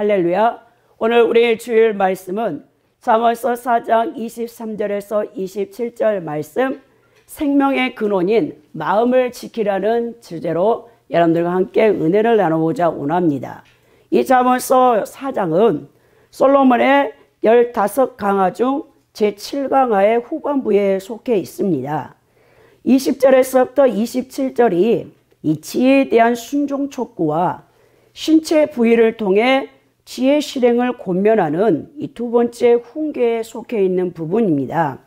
할렐루야. 오늘 우리 주일 말씀은 잠언서 4장 23절에서 27절 말씀, 생명의 근원인 마음을 지키라는 주제로 여러분들과 함께 은혜를 나눠보자 원합니다. 이 잠언서 4장은 솔로몬의 15강화 중 제7강화의 후반부에 속해 있습니다. 20절에서부터 27절이 이 지혜에 대한 순종 촉구와 신체 부위를 통해 지혜 실행을 권면하는 이 두 번째 훈계에 속해 있는 부분입니다.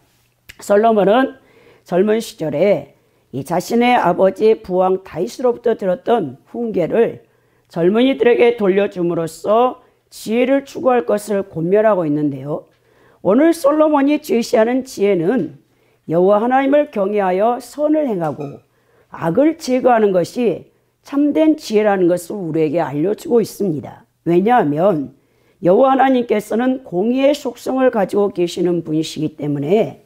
솔로몬은 젊은 시절에 이 자신의 아버지 부왕 다윗으로부터 들었던 훈계를 젊은이들에게 돌려줌으로써 지혜를 추구할 것을 권면하고 있는데요. 오늘 솔로몬이 제시하는 지혜는 여호와 하나님을 경외하여 선을 행하고 악을 제거하는 것이 참된 지혜라는 것을 우리에게 알려주고 있습니다. 왜냐하면 여호와 하나님께서는 공의의 속성을 가지고 계시는 분이시기 때문에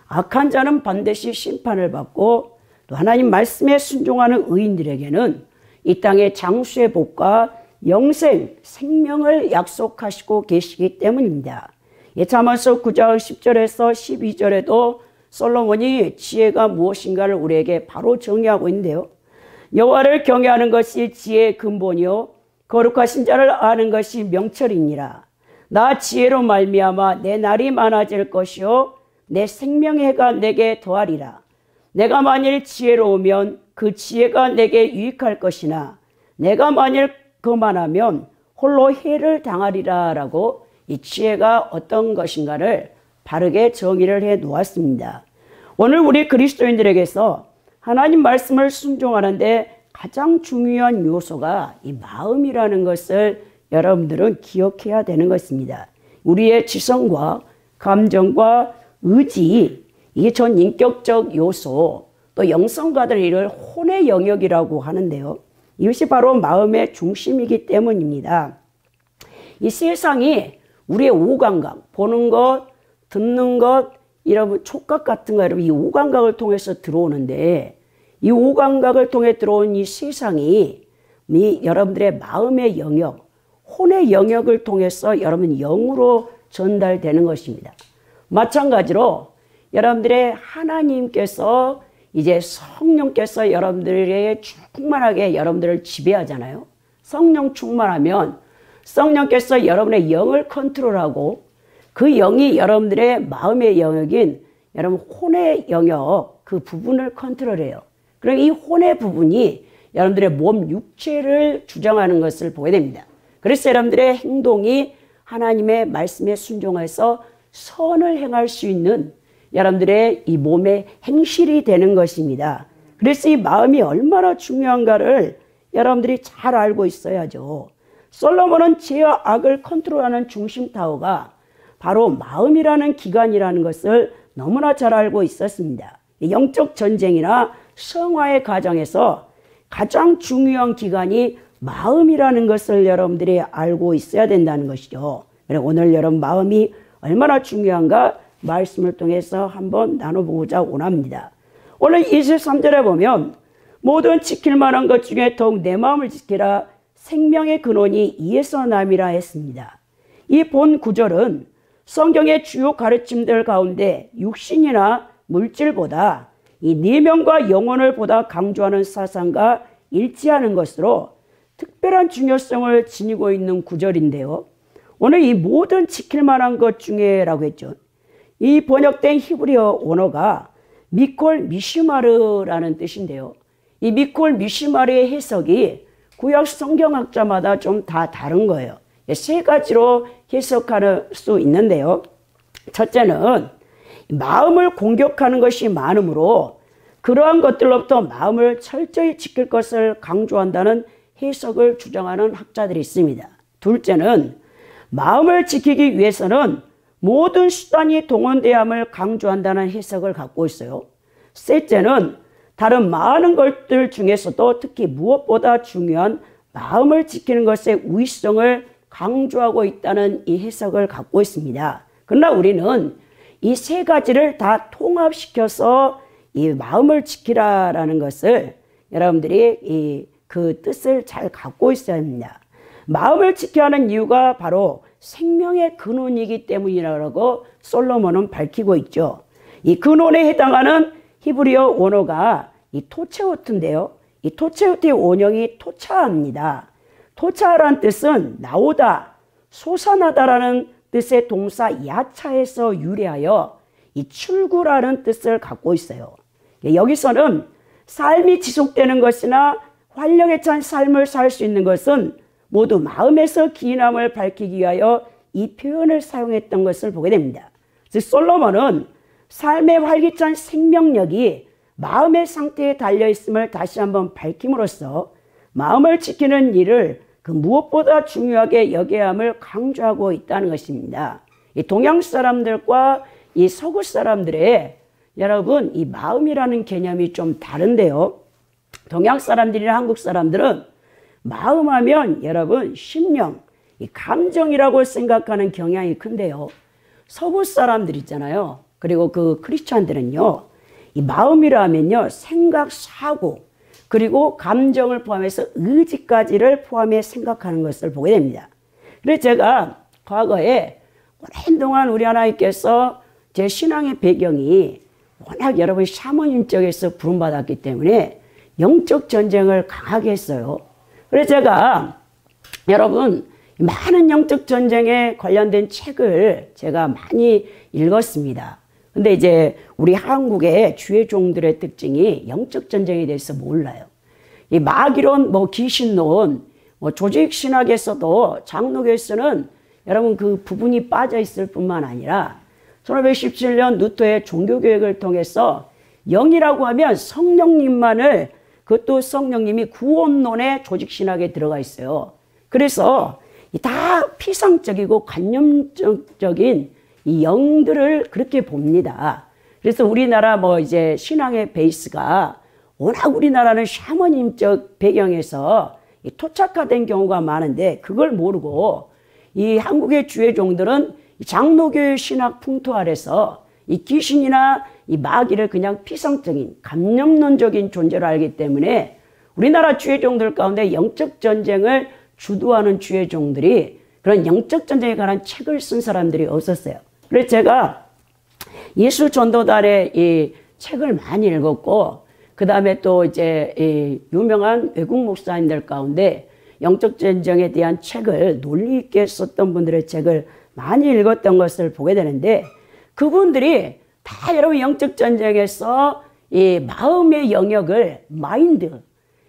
악한 자는 반드시 심판을 받고 또 하나님 말씀에 순종하는 의인들에게는 이 땅의 장수의 복과 영생, 생명을 약속하시고 계시기 때문입니다. 잠언서 9장 10절에서 12절에도 솔로몬이 지혜가 무엇인가를 우리에게 바로 정의하고 있는데요. 여호와를 경외하는 것이 지혜의 근본이요 거룩하신 자를 아는 것이 명철이니라. 나 지혜로 말미암아 내 날이 많아질 것이요 내 생명의 해가 내게 더하리라. 내가 만일 지혜로우면 그 지혜가 내게 유익할 것이나 내가 만일 거만하면 홀로 해를 당하리라 라고 이 지혜가 어떤 것인가를 바르게 정의를 해 놓았습니다. 오늘 우리 그리스도인들에게서 하나님 말씀을 순종하는데 가장 중요한 요소가 이 마음이라는 것을 여러분들은 기억해야 되는 것입니다. 우리의 지성과 감정과 의지, 이게 전 인격적 요소, 또 영성과들 이를 혼의 영역이라고 하는데요. 이것이 바로 마음의 중심이기 때문입니다. 이 세상이 우리의 오감각, 보는 것, 듣는 것, 여러분 촉각 같은 거 여러분 이 오감각을 통해서 들어오는데 이 오감각을 통해 들어온 이 세상이 여러분들의 마음의 영역, 혼의 영역을 통해서 여러분 영으로 전달되는 것입니다. 마찬가지로 여러분들의 하나님께서 이제 성령께서 여러분들에게 충만하게 여러분들을 지배하잖아요. 성령 충만하면 성령께서 여러분의 영을 컨트롤하고 그 영이 여러분들의 마음의 영역인 여러분 혼의 영역 그 부분을 컨트롤해요. 그럼 이 혼의 부분이 여러분들의 몸 육체를 주장하는 것을 보게 됩니다. 그래서 여러분들의 행동이 하나님의 말씀에 순종해서 선을 행할 수 있는 여러분들의 이 몸의 행실이 되는 것입니다. 그래서 이 마음이 얼마나 중요한가를 여러분들이 잘 알고 있어야죠. 솔로몬은 죄와 악을 컨트롤하는 중심타워가 바로 마음이라는 기관이라는 것을 너무나 잘 알고 있었습니다. 영적 전쟁이나 성화의 과정에서 가장 중요한 기관이 마음이라는 것을 여러분들이 알고 있어야 된다는 것이죠. 그래서 오늘 여러분 마음이 얼마나 중요한가 말씀을 통해서 한번 나눠보고자 원합니다. 오늘 23절에 보면 모든 지킬 만한 것 중에 더욱 내 마음을 지키라 생명의 근원이 이에서 남이라 했습니다. 이 본 구절은 성경의 주요 가르침들 가운데 육신이나 물질보다 이 내면과 영혼을 보다 강조하는 사상과 일치하는 것으로 특별한 중요성을 지니고 있는 구절인데요. 오늘 이 모든 지킬 만한 것 중에라고 했죠. 이 번역된 히브리어 언어가 미콜 미슈마르라는 뜻인데요. 이 미콜 미슈마르의 해석이 구약 성경학자마다 좀 다 다른 거예요. 세 가지로 해석할 수 있는데요. 첫째는 마음을 공격하는 것이 많으므로 그러한 것들로부터 마음을 철저히 지킬 것을 강조한다는 해석을 주장하는 학자들이 있습니다. 둘째는 마음을 지키기 위해서는 모든 수단이 동원돼야 함을 강조한다는 해석을 갖고 있어요. 셋째는 다른 많은 것들 중에서도 특히 무엇보다 중요한 마음을 지키는 것의 우위성을 강조하고 있다는 이 해석을 갖고 있습니다. 그러나 우리는 이 세 가지를 다 통합시켜서 이 마음을 지키라라는 것을 여러분들이 그 뜻을 잘 갖고 있어야 합니다. 마음을 지켜야 하는 이유가 바로 생명의 근원이기 때문이라고 솔로몬은 밝히고 있죠. 이 근원에 해당하는 히브리어 원어가 이 토체우트인데요. 이 토체우트의 원형이 토차입니다. 토차라는 뜻은 나오다, 솟아나다라는 뜻의 동사 야차에서 유래하여 이 출구라는 뜻을 갖고 있어요. 여기서는 삶이 지속되는 것이나 활력에 찬 삶을 살 수 있는 것은 모두 마음에서 기인함을 밝히기 위하여 이 표현을 사용했던 것을 보게 됩니다. 즉 솔로몬은 삶의 활기찬 생명력이 마음의 상태에 달려있음을 다시 한번 밝힘으로써 마음을 지키는 일을 그 무엇보다 중요하게 여겨야 함을 강조하고 있다는 것입니다. 이 동양 사람들과 이 서구 사람들의 여러분 이 마음이라는 개념이 좀 다른데요. 동양 사람들이나 한국 사람들은 마음하면 여러분 심령, 이 감정이라고 생각하는 경향이 큰데요. 서구 사람들 있잖아요. 그리고 그 크리스찬들은요. 이 마음이라 하면요. 생각, 사고, 그리고 감정을 포함해서 의지까지를 포함해 생각하는 것을 보게 됩니다. 그래서 제가 과거에 오랜 동안 우리 하나님께서 제 신앙의 배경이 워낙 여러분 샤머님 쪽에서 부름받았기 때문에 영적 전쟁을 강하게 했어요. 그래서 제가 여러분 많은 영적 전쟁에 관련된 책을 제가 많이 읽었습니다. 근데 이제 우리 한국의 주의 종들의 특징이 영적 전쟁에 대해서 몰라요. 이 마귀론, 귀신론, 조직신학에서도 장로교에서는 여러분 그 부분이 빠져 있을 뿐만 아니라 1517년 루터의 종교개혁을 통해서 영이라고 하면 성령님만을 그것도 성령님이 구원론의 조직신학에 들어가 있어요. 그래서 다 피상적이고 관념적인 이 영들을 그렇게 봅니다. 그래서 우리나라 이제 신앙의 베이스가 워낙 우리나라는 샤머님적 배경에서 토착화된 경우가 많은데 그걸 모르고 이 한국의 주의 종들은 장로교의 신학 풍토 아래서 이 귀신이나 이 마귀를 그냥 피상적인 감염론적인 존재로 알기 때문에 우리나라 주의 종들 가운데 영적 전쟁을 주도하는 주의 종들이 그런 영적 전쟁에 관한 책을 쓴 사람들이 없었어요. 그래서 제가 예수 전도단의 이 책을 많이 읽었고 그 다음에 또 이제 이 유명한 외국 목사님들 가운데 영적 전쟁에 대한 책을 논리 있게 썼던 분들의 책을 많이 읽었던 것을 보게 되는데 그분들이 다 여러분 영적 전쟁에서 이 마음의 영역을 마인드,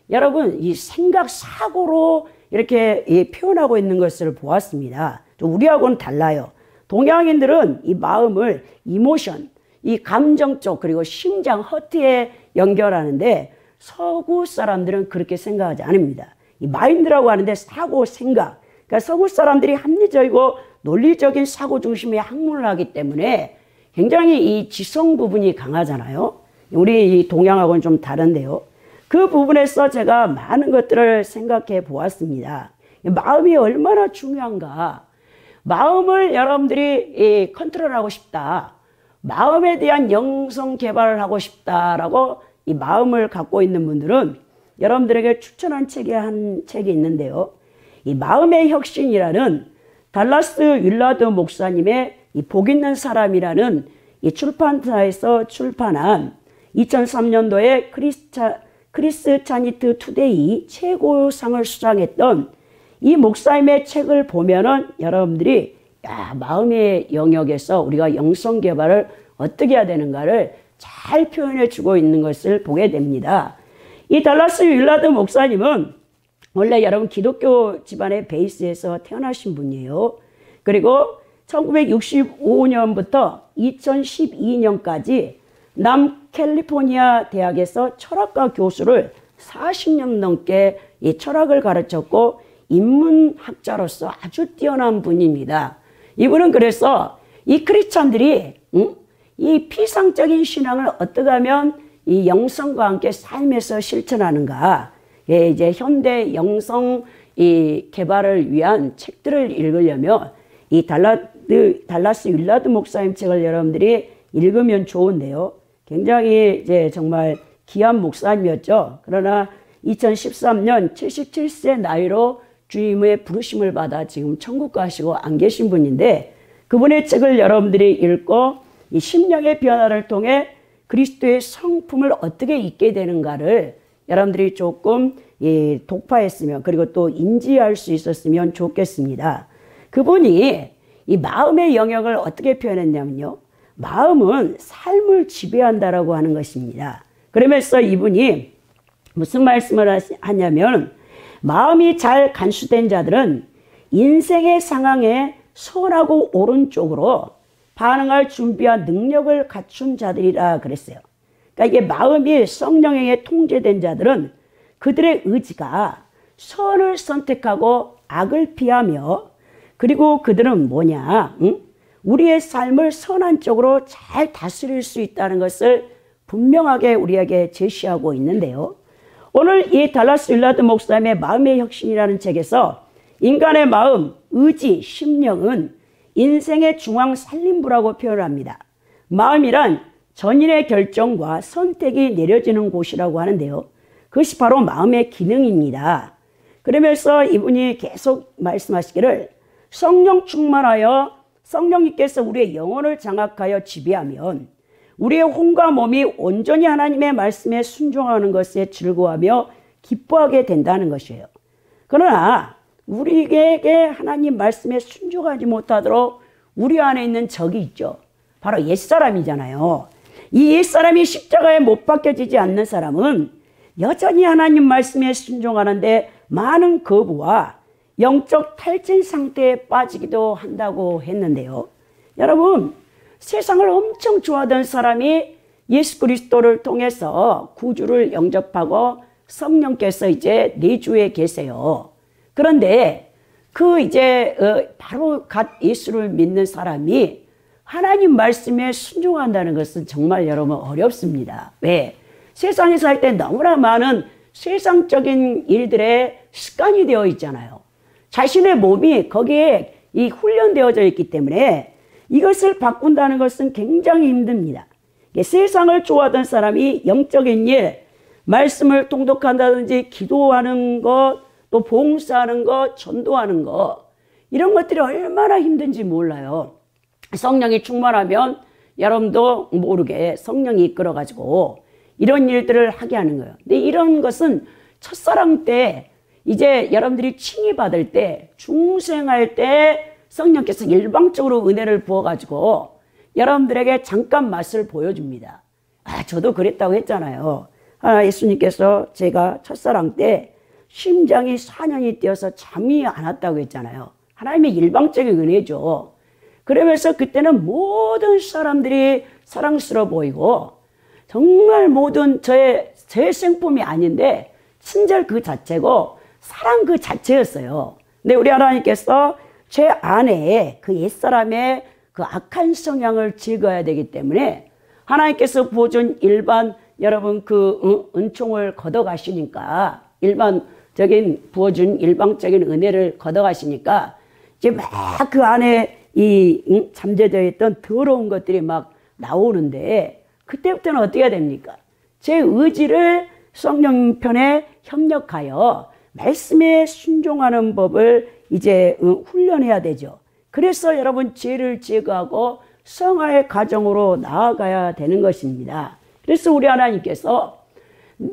여러분 이 생각 사고로 이렇게 표현하고 있는 것을 보았습니다. 우리하고는 달라요. 동양인들은 이 마음을 이모션, 이 감정 쪽 그리고 심장, 허트에 연결하는데 서구 사람들은 그렇게 생각하지 않습니다. 이 마인드라고 하는데 사고, 생각. 그러니까 서구 사람들이 합리적이고 논리적인 사고 중심의 학문을 하기 때문에 굉장히 이 지성 부분이 강하잖아요. 우리 이 동양하고는 좀 다른데요. 그 부분에서 제가 많은 것들을 생각해 보았습니다. 마음이 얼마나 중요한가. 마음을 여러분들이 컨트롤하고 싶다. 마음에 대한 영성 개발을 하고 싶다라고 이 마음을 갖고 있는 분들은 여러분들에게 추천한 한 책이 있는데요. 이 마음의 혁신이라는 달라스 윌라드 목사님의 이 복 있는 사람이라는 이 출판사에서 출판한 2003년도에 크리스찬이트 투데이 최고상을 수상했던 이 목사님의 책을 보면은 여러분들이 마음의 영역에서 우리가 영성 개발을 어떻게 해야 되는가를 잘 표현해 주고 있는 것을 보게 됩니다. 이 달라스 윌라드 목사님은 원래 여러분 기독교 집안의 베이스에서 태어나신 분이에요. 그리고 1965년부터 2012년까지 남캘리포니아 대학에서 철학과 교수를 40년 넘게 이 철학을 가르쳤고 인문학자로서 아주 뛰어난 분입니다. 이분은 그래서 이 크리스찬들이 이 피상적인 신앙을 어떻게 하면 이 영성과 함께 삶에서 실천하는가, 이제 현대 영성 이 개발을 위한 책들을 읽으려면 이 달라스 윌라드 목사님 책을 여러분들이 읽으면 좋은데요. 굉장히 이제 정말 귀한 목사님이었죠. 그러나 2013년 77세 나이로 주님의 부르심을 받아 지금 천국 가시고 안 계신 분인데, 그분의 책을 여러분들이 읽고 이 심령의 변화를 통해 그리스도의 성품을 어떻게 잊게 되는가를 여러분들이 조금 독파했으면, 그리고 또 인지할 수 있었으면 좋겠습니다. 그분이 이 마음의 영역을 어떻게 표현했냐면요, 마음은 삶을 지배한다라고 하는 것입니다. 그러면서 이분이 무슨 말씀을 하냐면, 마음이 잘 간수된 자들은 인생의 상황에 선하고 옳은 쪽으로 반응할 준비한 능력을 갖춘 자들이라 그랬어요. 그러니까 이게 마음이 성령에 통제된 자들은 그들의 의지가 선을 선택하고 악을 피하며, 그리고 그들은 뭐냐? 우리의 삶을 선한 쪽으로 잘 다스릴 수 있다는 것을 분명하게 우리에게 제시하고 있는데요. 오늘 이 달라스 윌라드 목사님의 마음의 혁신이라는 책에서 인간의 마음, 의지, 심령은 인생의 중앙 살림부라고 표현합니다. 마음이란 전인의 결정과 선택이 내려지는 곳이라고 하는데요. 그것이 바로 마음의 기능입니다. 그러면서 이분이 계속 말씀하시기를, 성령 충만하여 성령님께서 우리의 영혼을 장악하여 지배하면 우리의 혼과 몸이 온전히 하나님의 말씀에 순종하는 것에 즐거워하며 기뻐하게 된다는 것이에요. 그러나 우리에게 하나님 말씀에 순종하지 못하도록 우리 안에 있는 적이 있죠. 바로 옛사람이잖아요. 이 옛사람이 십자가에 못 박혀지지 않는 사람은 여전히 하나님 말씀에 순종하는데 많은 거부와 영적 탈진 상태에 빠지기도 한다고 했는데요. 여러분, 세상을 엄청 좋아하던 사람이 예수 그리스도를 통해서 구주를 영접하고 성령께서 이제 내주에 계세요. 그런데 바로 갓 예수를 믿는 사람이 하나님 말씀에 순종한다는 것은 정말 여러분 어렵습니다. 왜? 세상에 살 때 너무나 많은 세상적인 일들에 습관이 되어 있잖아요. 자신의 몸이 거기에 훈련되어져 있기 때문에 이것을 바꾼다는 것은 굉장히 힘듭니다. 세상을 좋아하던 사람이 영적인 일, 말씀을 통독한다든지 기도하는 것, 또 봉사하는 것, 전도하는 것, 이런 것들이 얼마나 힘든지 몰라요. 성령이 충만하면 여러분도 모르게 성령이 이끌어가지고 이런 일들을 하게 하는 거예요. 근데 이런 것은 첫사랑 때, 이제 여러분들이 칭의 받을 때, 중생할 때 성령께서 일방적으로 은혜를 부어가지고 여러분들에게 잠깐 맛을 보여줍니다. 저도 그랬다고 했잖아요. 예수님께서 제가 첫사랑 때 심장이 4년이 뛰어서 잠이 안 왔다고 했잖아요. 하나님의 일방적인 은혜죠. 그러면서 그때는 모든 사람들이 사랑스러워 보이고 정말 모든 제 생품이 아닌데 친절 그 자체고 사랑 그 자체였어요. 근데 우리 하나님께서 제 안에 그 옛사람의 그 악한 성향을 제거해야 되기 때문에 하나님께서 부어준 여러분 그 은총을 걷어가시니까, 부어준 일방적인 은혜를 걷어가시니까 이제 막 그 안에 잠재되어 있던 더러운 것들이 막 나오는데, 그때부터는 어떻게 됩니까? 제 의지를 성령 편에 협력하여 말씀에 순종하는 법을 이제 훈련해야 되죠. 그래서 여러분 죄를 제거하고 성화의 과정으로 나아가야 되는 것입니다. 그래서 우리 하나님께서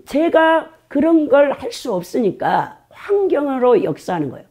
제가 그런 걸 할 수 없으니까 환경으로 역사하는 거예요.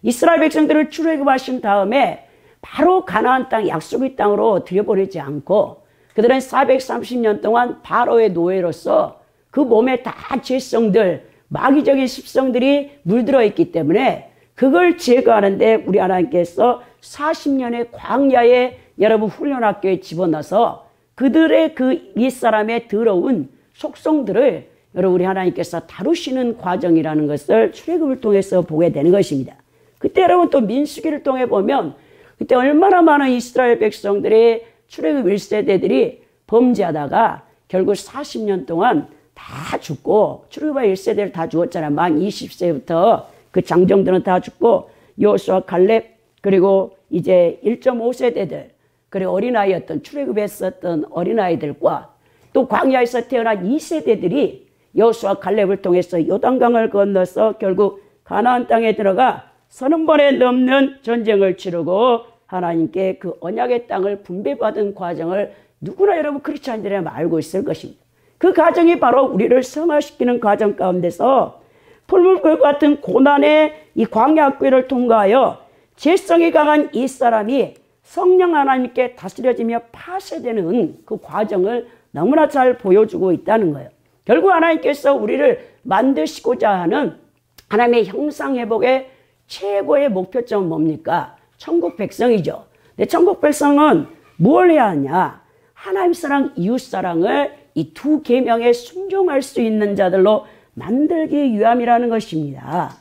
이스라엘 백성들을 출애굽하신 다음에 바로 가나안 땅, 약속의 땅으로 들여보내지 않고 그들은 430년 동안 바로의 노예로서 그 몸에 다 죄성들, 마귀적인 습성들이 물들어 있기 때문에 그걸 제거하는데 우리 하나님께서 40년의 광야에 여러분 훈련학교에 집어넣어서 그들의 그 윗사람의 더러운 속성들을 여러분 우리 하나님께서 다루시는 과정이라는 것을 출애굽을 통해서 보게 되는 것입니다. 그때 여러분 또 민수기를 통해 보면 그때 얼마나 많은 이스라엘 백성들의 출애굽 1세대들이 범죄하다가 결국 40년 동안 다 죽고, 출애굽 1세대를 다 죽었잖아요. 만 20세부터 그 장정들은 다 죽고 여호수아, 갈렙, 그리고 이제 1.5세대들, 그리고 어린아이였던 출애굽에 있었던 어린아이들과 또 광야에서 태어난 2세대들이 여호수아, 갈렙을 통해서 요단강을 건너서 결국 가나안 땅에 들어가 30번에 넘는 전쟁을 치르고 하나님께 그 언약의 땅을 분배받은 과정을 누구나 여러분 크리스찬들이라면 알고 있을 것입니다. 그 과정이 바로 우리를 성화시키는 과정 가운데서 풀물불 같은 고난의 이 광야학교를 통과하여 죄성이 강한 이 사람이 성령 하나님께 다스려지며 파쇄되는 그 과정을 너무나 잘 보여주고 있다는 거예요. 결국 하나님께서 우리를 만드시고자 하는 하나님의 형상회복의 최고의 목표점은 뭡니까? 천국 백성이죠. 근데 천국 백성은 뭘 해야 하냐? 하나님 사랑, 이웃 사랑을 이 두 계명에 순종할 수 있는 자들로 만들기 위함이라는 것입니다.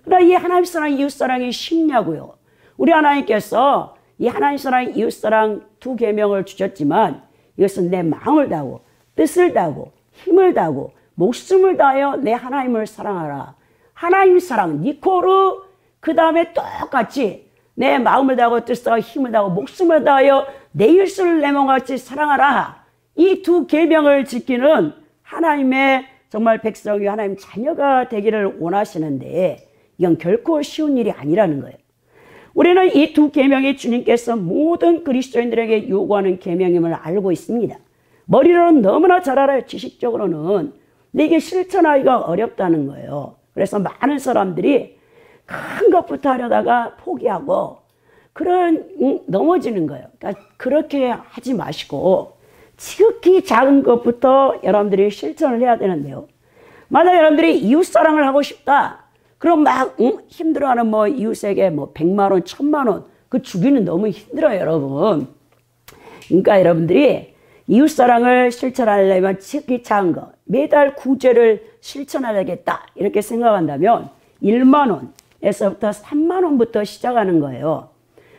그러나 이 하나님 사랑, 이웃 사랑이 쉽냐고요. 우리 하나님께서 이 하나님 사랑, 이웃 사랑 두 계명을 주셨지만 이것은 내 마음을 다하고 뜻을 다하고 힘을 다하고 목숨을 다하여 내 하나님을 사랑하라. 하나님 사랑, 니코르, 그 다음에 똑같이 내 마음을 다하고 뜻을 다하고 힘을 다하고 목숨을 다하여 내 이웃을 내 몸같이 사랑하라. 이 두 계명을 지키는 하나님의 정말 백성이 하나님 자녀가 되기를 원하시는데 이건 결코 쉬운 일이 아니라는 거예요. 우리는 이 두 계명이 주님께서 모든 그리스도인들에게 요구하는 계명임을 알고 있습니다. 머리로는 너무나 잘 알아요. 지식적으로는. 근데 이게 실천하기가 어렵다는 거예요. 그래서 많은 사람들이 큰 것부터 하려다가 포기하고 넘어지는 거예요. 그러니까 그렇게 하지 마시고 지극히 작은 것부터 여러분들이 실천을 해야 되는데요. 만약 여러분들이 이웃사랑을 하고 싶다. 그럼 막 힘들어하는 이웃에게 100만 원, 1000만 원 그 주기는 너무 힘들어요, 여러분. 그러니까 여러분들이 이웃사랑을 실천하려면 지극히 작은 거, 매달 구제를 실천하려겠다 이렇게 생각한다면 1만 원에서부터 3만 원부터 시작하는 거예요.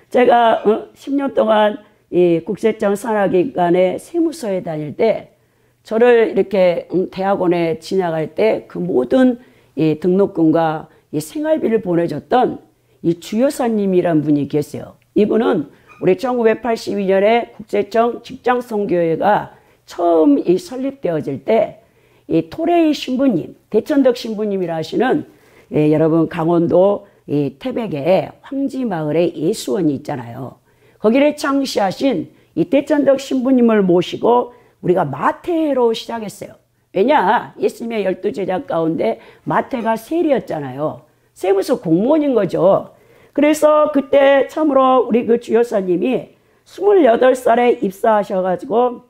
제가 10년 동안 이 국세청 산하기관의 세무서에 다닐 때 저를 이렇게 대학원에 지나갈 때 그 모든 이 등록금과 이 생활비를 보내줬던 이 주여사님이란 분이 계세요. 이분은 우리 1982년에 국세청 직장선교회가 처음 이 설립되어질 때 이 토레이 신부님, 대천덕 신부님이라 하시는 여러분 강원도 이 태백에 황지마을에 예수원이 있잖아요. 거기를 창시하신 이 대천덕 신부님을 모시고 우리가 마태로 시작했어요. 왜냐? 예수님의 12제자 가운데 마태가 세리였잖아요. 세무서 공무원인 거죠. 그래서 그때 참으로 우리 그 주여사님이 28살에 입사하셔가지고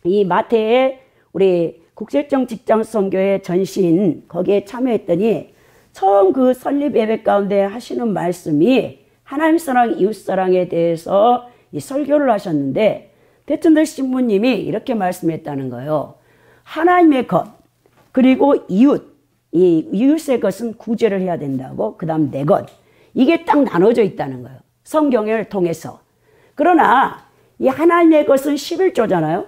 이 마태에 우리 국세청 직장선교회 전신 거기에 참여했더니 처음 그 설립 예배 가운데 하시는 말씀이 하나님 사랑, 이웃 사랑에 대해서 이 설교를 하셨는데 대천덕 신부님이 이렇게 말씀했다는 거예요. 하나님의 것 그리고 이웃, 이 이웃의 것은 구제를 해야 된다고 그 다음 내 것 이게 딱 나눠져 있다는 거예요. 성경을 통해서. 그러나 이 하나님의 것은 11조잖아요.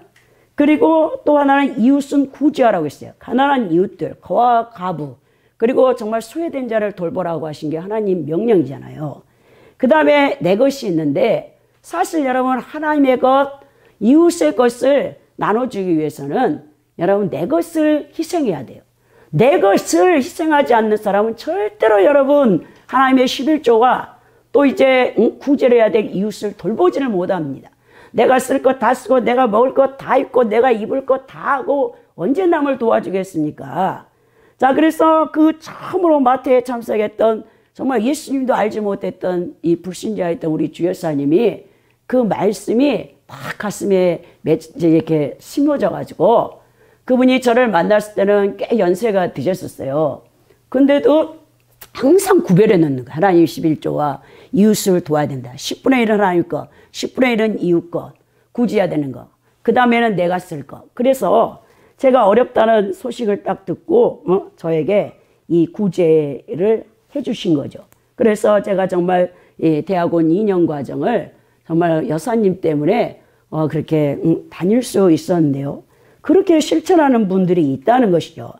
그리고 또 하나는 이웃은 구제하라고 했어요. 가난한 이웃들, 거와 가부 그리고 정말 소외된 자를 돌보라고 하신 게 하나님 명령이잖아요. 그 다음에 내 것이 있는데 사실 여러분 하나님의 것, 이웃의 것을 나눠주기 위해서는 여러분 내 것을 희생해야 돼요. 내 것을 희생하지 않는 사람은 절대로 여러분 하나님의 11조와 또 이제 구제를 해야 될 이웃을 돌보지를 못합니다. 내가 쓸 것 다 쓰고 내가 먹을 것 다 입고 내가 입을 것 다 하고 언제 남을 도와주겠습니까? 자, 그래서 그 처음으로 마태에 참석했던 정말 예수님도 알지 못했던 이 불신자였던 우리 주여사님이 그 말씀이 막 가슴에 이렇게 심어져 가지고 그분이 저를 만났을 때는 꽤 연세가 드셨었어요. 근데도 항상 구별해 놓는 거예요. 하나님 11조와 이웃을 도와야 된다. 10분의 1은 하나님 것, 10분의 1은 이웃 것, 구제해야 되는 것. 그 다음에는 내가 쓸 것. 그래서 제가 어렵다는 소식을 딱 듣고 저에게 이 구제를 해주신 거죠. 그래서 제가 정말 이 대학원 2년 과정을 정말 여사님 때문에 그렇게 다닐 수 있었는데요. 그렇게 실천하는 분들이 있다는 것이죠.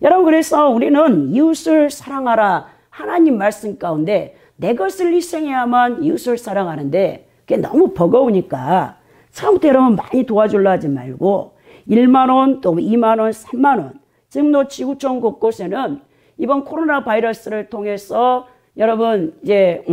여러분, 그래서 우리는 이웃을 사랑하라 하나님 말씀 가운데 내 것을 희생해야만 이웃을 사랑하는데 그게 너무 버거우니까 처음부터 여러분 많이 도와주려 하지 말고 1만 원, 또 2만 원, 3만 원. 지금 지구촌 곳곳에는 이번 코로나 바이러스를 통해서 여러분 이제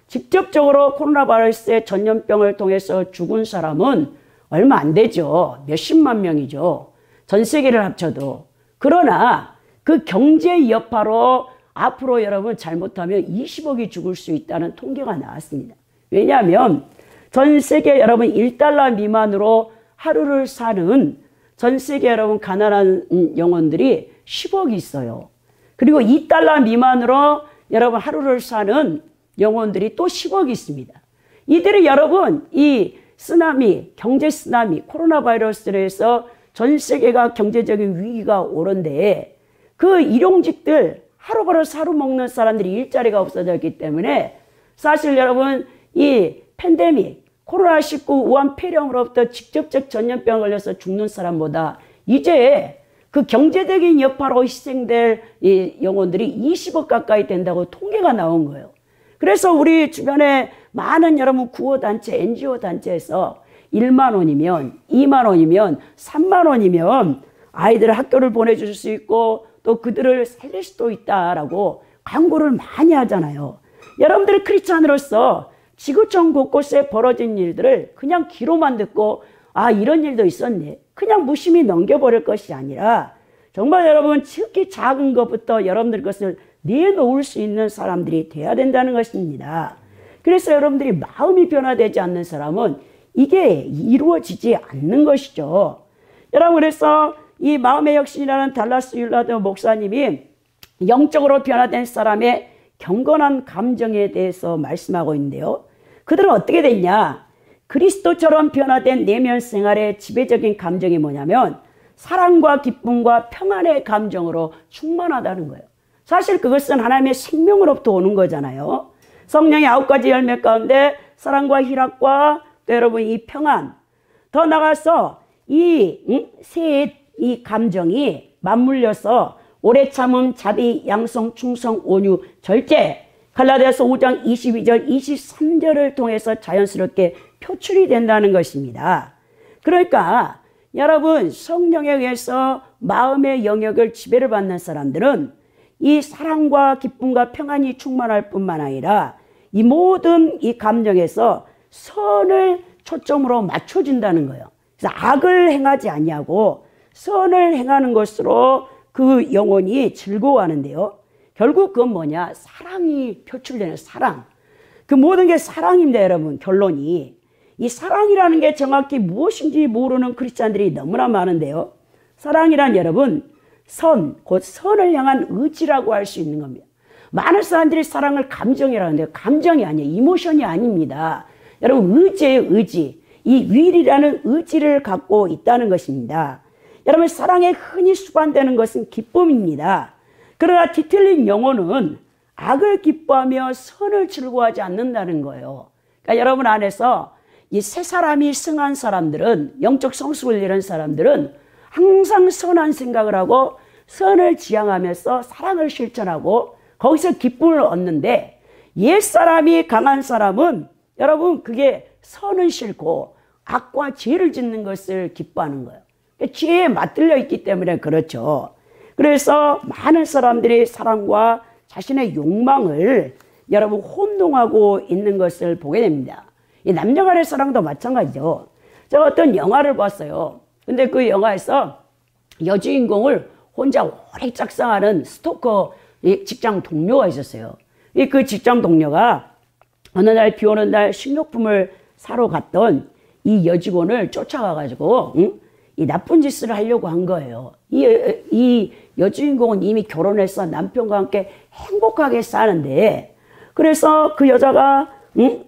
직접적으로 코로나 바이러스의 전염병을 통해서 죽은 사람은 얼마 안 되죠. 몇십만 명이죠. 전 세계를 합쳐도. 그러나 그 경제 여파로 앞으로 여러분 잘못하면 20억이 죽을 수 있다는 통계가 나왔습니다. 왜냐하면 전 세계 여러분 1달러 미만으로 하루를 사는 전 세계 여러분 가난한 영혼들이 10억이 있어요. 그리고 2달러 미만으로 여러분 하루를 사는 영혼들이 또 10억이 있습니다. 이들이 여러분 이 쓰나미, 경제 쓰나미, 코로나 바이러스로 해서 전 세계가 경제적인 위기가 오는데 그 일용직들 하루바로 사루 먹는 사람들이 일자리가 없어졌기 때문에 사실 여러분 이 팬데믹, 코로나19 우한 폐렴으로부터 직접적 전염병 걸려서 죽는 사람보다 이제 그 경제적인 여파로 희생될 이 영혼들이 20억 가까이 된다고 통계가 나온 거예요. 그래서 우리 주변에 많은 여러분 구호단체, NGO 단체에서 1만 원이면 2만 원이면 3만 원이면 아이들을 학교를 보내줄 수 있고 또 그들을 살릴 수도 있다라고 광고를 많이 하잖아요. 여러분들이 크리스찬으로서 지구촌 곳곳에 벌어진 일들을 그냥 귀로만 듣고 아 이런 일도 있었네 그냥 무심히 넘겨버릴 것이 아니라 정말 여러분 특히 작은 것부터 여러분들 것을 내놓을 수 있는 사람들이 돼야 된다는 것입니다. 그래서 여러분들이 마음이 변화되지 않는 사람은 이게 이루어지지 않는 것이죠. 여러분 그래서 이 마음의 혁신이라는 달라스 율라드 목사님이 영적으로 변화된 사람의 경건한 감정에 대해서 말씀하고 있는데요. 그들은 어떻게 됐냐? 그리스도처럼 변화된 내면 생활의 지배적인 감정이 뭐냐면 사랑과 기쁨과 평안의 감정으로 충만하다는 거예요. 사실 그것은 하나님의 생명으로부터 오는 거잖아요. 성령의 9가지 열매 가운데 사랑과 희락과 또 여러분 이 평안 더 나가서 이 이 감정이 맞물려서 오래 참음, 자비, 양성, 충성, 온유, 절제 갈라디아서 5장 22절, 23절을 통해서 자연스럽게 표출이 된다는 것입니다. 그러니까 여러분 성령에 의해서 마음의 영역을 지배를 받는 사람들은 이 사랑과 기쁨과 평안이 충만할 뿐만 아니라 이 모든 이 감정에서 선을 초점으로 맞춰준다는 거예요. 그래서 악을 행하지 아니하고 선을 행하는 것으로 그 영혼이 즐거워하는데요. 결국 그건 뭐냐? 사랑이 표출되는 사랑. 그 모든 게 사랑입니다, 여러분. 결론이. 이 사랑이라는 게 정확히 무엇인지 모르는 크리스찬들이 너무나 많은데요. 사랑이란 여러분, 곧 선을 향한 의지라고 할 수 있는 겁니다. 많은 사람들이 사랑을 감정이라고 하는데요. 감정이 아니에요. 이모션이 아닙니다. 여러분, 의지예요, 의지. 이 윌이라는 의지를 갖고 있다는 것입니다. 여러분 사랑에 흔히 수반되는 것은 기쁨입니다. 그러나 뒤틀린 영혼은 악을 기뻐하며 선을 즐거워하지 않는다는 거예요. 그러니까 여러분 안에서 이 새 사람이 승한 사람들은 영적 성숙을 이룬 사람들은 항상 선한 생각을 하고 선을 지향하면서 사랑을 실천하고 거기서 기쁨을 얻는데 옛사람이 강한 사람은 여러분 그게 선은 싫고 악과 죄를 짓는 것을 기뻐하는 거예요. 죄에 맞들려 있기 때문에 그렇죠. 그래서 많은 사람들이 사랑과 자신의 욕망을 여러분 혼동하고 있는 것을 보게 됩니다. 이 남녀 간의 사랑도 마찬가지죠. 제가 어떤 영화를 봤어요. 근데 그 영화에서 여주인공을 혼자 오래 짝사랑하는 스토커 직장 동료가 있었어요. 그 직장 동료가 어느 날 비 오는 날 식료품을 사러 갔던 이 여직원을 쫓아가가지고 이 나쁜 짓을 하려고 한 거예요. 이 여주인공은 이미 결혼해서 남편과 함께 행복하게 사는데 그래서 그 여자가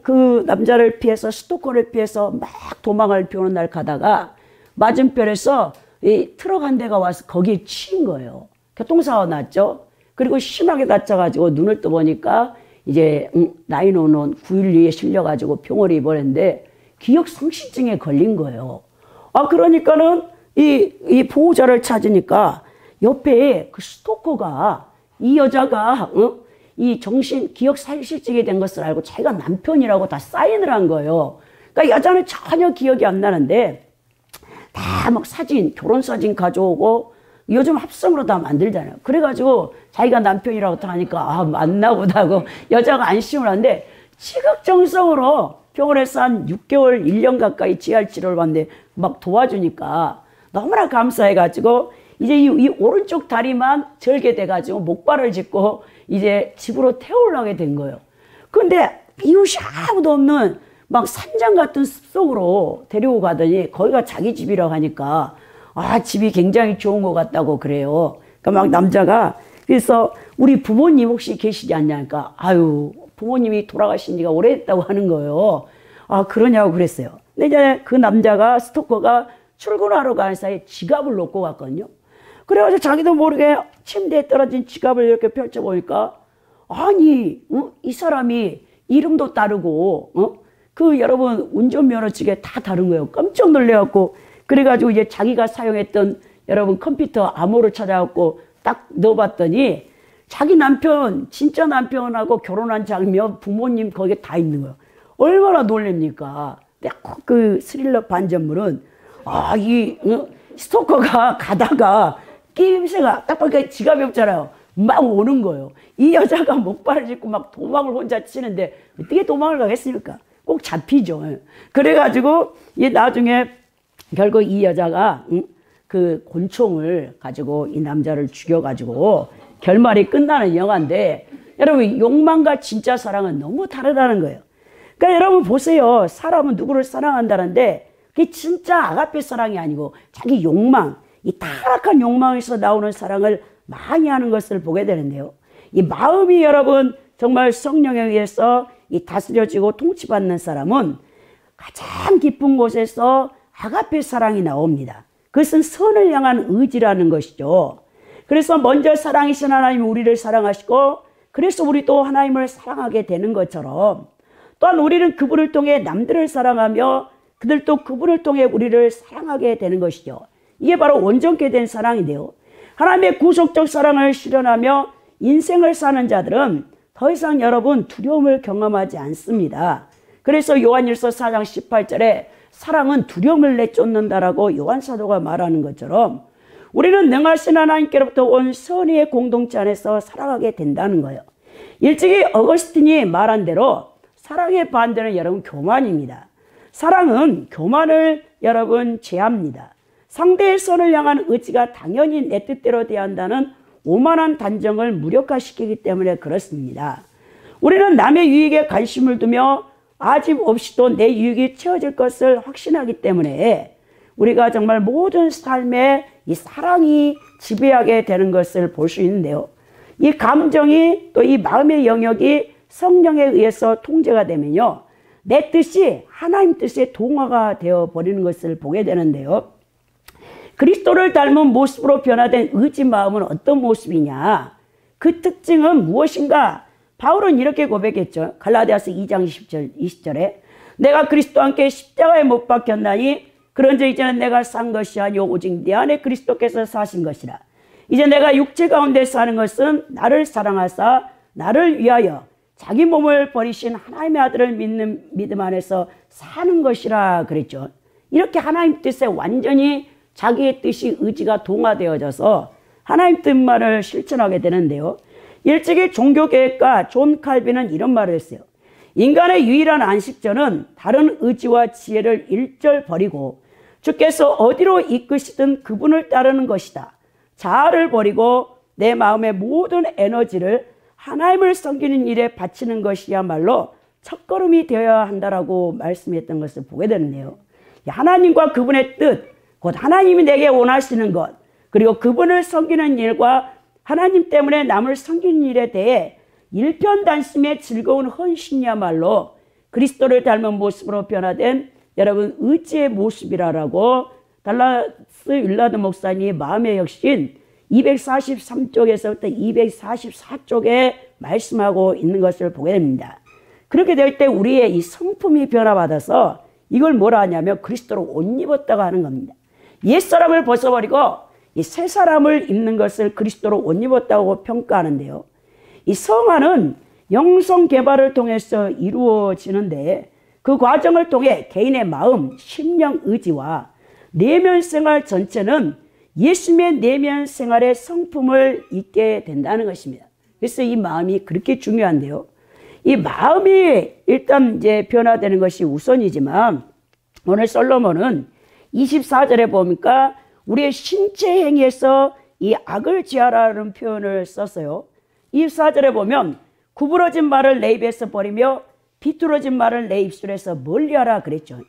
그 남자를 피해서 스토커를 피해서 막 도망을 비 오는 날 가다가 맞은편에서 이 트럭 한 대가 와서 거기에 치인 거예요. 교통사고 났죠. 그리고 심하게 다쳐가지고 눈을 떠보니까 이제 911 912에 실려가지고 병원에 입원했는데 기억 상실증에 걸린 거예요. 그러니까는 이 보호자를 찾으니까 옆에 그 스토커가 이 여자가 이 기억 상실증이 된 것을 알고 자기가 남편이라고 다 사인을 한 거예요. 그러니까 여자는 전혀 기억이 안 나는데 다 막 결혼 사진 가져오고 요즘 합성으로 다 만들잖아요. 그래가지고 자기가 남편이라고 하니까 맞나 보다고 여자가 안심을 하는데 지극정성으로 병원에서 한 6개월, 1년 가까이 GR 치료를 받는데 막 도와주니까 너무나 감사해가지고 이제 이 오른쪽 다리만 절개돼가지고 목발을 짚고 이제 집으로 태우려게 된 거예요. 근데 이웃이 아무도 없는 막 산장 같은 숲속으로 데리고 가더니 거기가 자기 집이라고 하니까 집이 굉장히 좋은 것 같다고 그래요. 그러니까 막 남자가 그래서 우리 부모님 혹시 계시지 않냐니까 부모님이 돌아가신 지가 오래됐다고 하는 거예요. 그러냐고 그랬어요. 근데 이제 그 남자가 스토커가 출근하러 가는 사이에 지갑을 놓고 갔거든요. 그래가지고 자기도 모르게 침대에 떨어진 지갑을 이렇게 펼쳐보니까 이 사람이 이름도 다르고 여러분 운전면허증에 다 다른 거예요. 깜짝 놀래갖고 그래가지고 이제 자기가 사용했던 여러분 컴퓨터 암호를 찾아갖고 딱 넣어봤더니 자기 남편 진짜 남편하고 결혼한 장면 부모님 거기에 다 있는 거예요. 얼마나 놀랍니까? 근데 그 스릴러 반전물은 스토커가 가다가 끼임새가 딱 보니까 지갑이 없잖아요. 막 오는 거예요. 이 여자가 목발을 짚고 막 도망을 혼자 치는데 어떻게 도망을 가겠습니까? 꼭 잡히죠. 그래가지고 나중에 결국 이 여자가 그 권총을 가지고 이 남자를 죽여가지고 결말이 끝나는 영화인데 여러분 욕망과 진짜 사랑은 너무 다르다는 거예요. 그러니까 여러분 보세요. 사람은 누구를 사랑한다는데 그게 진짜 아가페 사랑이 아니고 자기 욕망, 이 타락한 욕망에서 나오는 사랑을 많이 하는 것을 보게 되는데요. 이 마음이 여러분 정말 성령에 의해서 이 다스려지고 통치받는 사람은 가장 깊은 곳에서 아가페 사랑이 나옵니다. 그것은 선을 향한 의지라는 것이죠. 그래서 먼저 사랑이신 하나님이 우리를 사랑하시고 그래서 우리도 하나님을 사랑하게 되는 것처럼 또한 우리는 그분을 통해 남들을 사랑하며 그들도 그분을 통해 우리를 사랑하게 되는 것이죠. 이게 바로 온전케 된 사랑인데요. 하나님의 구속적 사랑을 실현하며 인생을 사는 자들은 더 이상 여러분 두려움을 경험하지 않습니다. 그래서 요한일서 4장 18절에 사랑은 두려움을 내쫓는다라고 요한 사도가 말하는 것처럼 우리는 능하신 하나님께로부터 온 선의의 공동체 안에서 살아가게 된다는 거예요. 일찍이 어거스틴이 말한 대로 사랑의 반대는 여러분 교만입니다. 사랑은 교만을 여러분 제합니다. 상대의 선을 향한 의지가 당연히 내 뜻대로 대한다는 오만한 단정을 무력화시키기 때문에 그렇습니다. 우리는 남의 유익에 관심을 두며 아집 없이도 내 유익이 채워질 것을 확신하기 때문에 우리가 정말 모든 삶에 이 사랑이 지배하게 되는 것을 볼 수 있는데요. 이 감정이 또 이 마음의 영역이 성령에 의해서 통제가 되면요. 내 뜻이 하나님 뜻에 동화가 되어 버리는 것을 보게 되는데요. 그리스도를 닮은 모습으로 변화된 의지 마음은 어떤 모습이냐? 그 특징은 무엇인가? 바울은 이렇게 고백했죠. 갈라디아서 2장 20절에 내가 그리스도와 함께 십자가에 못 박혔나니 그런즉 이제는 내가 산 것이 아니오 오직 내 안에 그리스도께서 사신 것이라. 이제 내가 육체 가운데 사는 것은 나를 사랑하사 나를 위하여 자기 몸을 버리신 하나님의 아들을 믿는 믿음 안에서 사는 것이라 그랬죠. 이렇게 하나님 뜻에 완전히 자기의 뜻이 의지가 동화되어져서 하나님 뜻만을 실천하게 되는데요. 일찍이 종교개혁가 존 칼빈은 이런 말을 했어요. 인간의 유일한 안식처는 다른 의지와 지혜를 일절 버리고 주께서 어디로 이끄시든 그분을 따르는 것이다. 자아를 버리고 내 마음의 모든 에너지를 하나님을 섬기는 일에 바치는 것이야말로 첫걸음이 되어야 한다라고 말씀했던 것을 보게 되는데요. 하나님과 그분의 뜻, 곧 하나님이 내게 원하시는 것, 그리고 그분을 섬기는 일과 하나님 때문에 남을 섬기는 일에 대해 일편단심의 즐거운 헌신이야말로 그리스도를 닮은 모습으로 변화된 여러분 의지의 모습이라고 달라스 윌라드 목사님이 마음의 혁신 243쪽에서부터 244쪽에 말씀하고 있는 것을 보게 됩니다. 그렇게 될 때 우리의 이 성품이 변화받아서 이걸 뭐라 하냐면 그리스도로 옷 입었다고 하는 겁니다. 옛사람을 벗어버리고 이 새 사람을 입는 것을 그리스도로 옷 입었다고 평가하는데요. 이 성화는 영성 개발을 통해서 이루어지는데 그 과정을 통해 개인의 마음, 심령, 의지와 내면 생활 전체는 예수님의 내면 생활의 성품을 잊게 된다는 것입니다. 그래서 이 마음이 그렇게 중요한데요. 이 마음이 일단 이제 변화되는 것이 우선이지만 오늘 솔로몬은 24절에 보니까 우리의 신체 행위에서 이 악을 지하라는 표현을 썼어요. 24절에 보면 구부러진 말을 내 입에서 버리며 비뚤어진 말을 내 입술에서 멀리하라 그랬죠.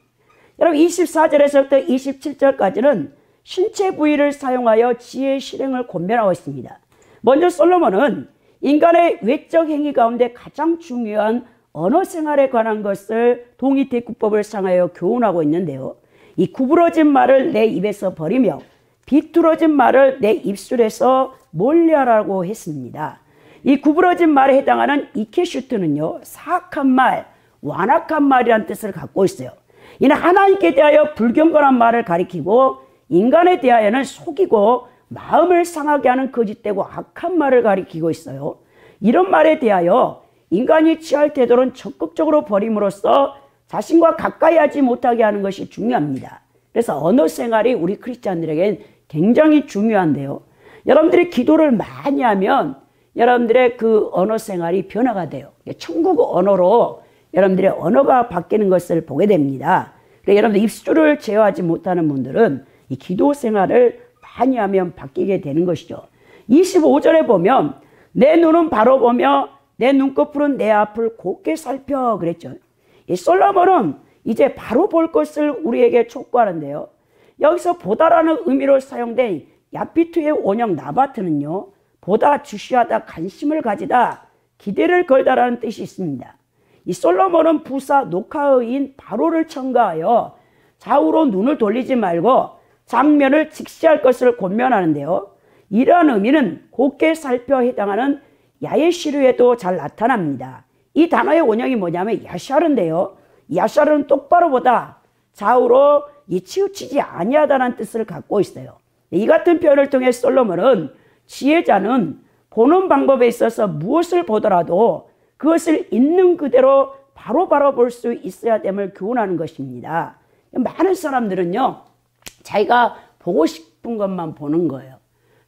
여러분 24절에서부터 27절까지는 신체 부위를 사용하여 지혜의 실행을 권면하고 있습니다. 먼저 솔로몬은 인간의 외적 행위 가운데 가장 중요한 언어 생활에 관한 것을 동의대구법을 상하여 교훈하고 있는데요. 이 구부러진 말을 내 입에서 버리며 비뚤어진 말을 내 입술에서 멀리하라고 했습니다. 이 구부러진 말에 해당하는 이케슈트는요, 사악한 말, 완악한 말이라는 뜻을 갖고 있어요. 이는 하나님께 대하여 불경건한 말을 가리키고 인간에 대하여는 속이고 마음을 상하게 하는 거짓되고 악한 말을 가리키고 있어요. 이런 말에 대하여 인간이 취할 태도는 적극적으로 버림으로써 자신과 가까이 하지 못하게 하는 것이 중요합니다. 그래서 언어 생활이 우리 크리스찬들에겐 굉장히 중요한데요. 여러분들이 기도를 많이 하면 여러분들의 그 언어 생활이 변화가 돼요. 천국 언어로 여러분들의 언어가 바뀌는 것을 보게 됩니다. 그래서 여러분들 입술을 제어하지 못하는 분들은 이 기도 생활을 많이 하면 바뀌게 되는 것이죠. 25절에 보면 내 눈은 바로 보며 내 눈꺼풀은 내 앞을 곱게 살펴 그랬죠. 이 솔로몬은 이제 바로 볼 것을 우리에게 촉구하는데요. 여기서 보다라는 의미로 사용된 야피투의 원형 나바트는요, 보다 주시하다, 관심을 가지다, 기대를 걸다라는 뜻이 있습니다. 이 솔로몬은 부사 녹화어인 바로를 첨가하여 좌우로 눈을 돌리지 말고 장면을 직시할 것을 권면하는데요. 이러한 의미는 곱게 살펴 해당하는 야예시르에도 잘 나타납니다. 이 단어의 원형이 뭐냐면 야샤르인데요. 야샤르는 똑바로 보다, 좌우로 치우치지 아니하다는 뜻을 갖고 있어요. 이 같은 표현을 통해 솔로몬은 지혜자는 보는 방법에 있어서 무엇을 보더라도 그것을 있는 그대로 바로 볼 수 있어야 됨을 교훈하는 것입니다. 많은 사람들은요, 자기가 보고 싶은 것만 보는 거예요.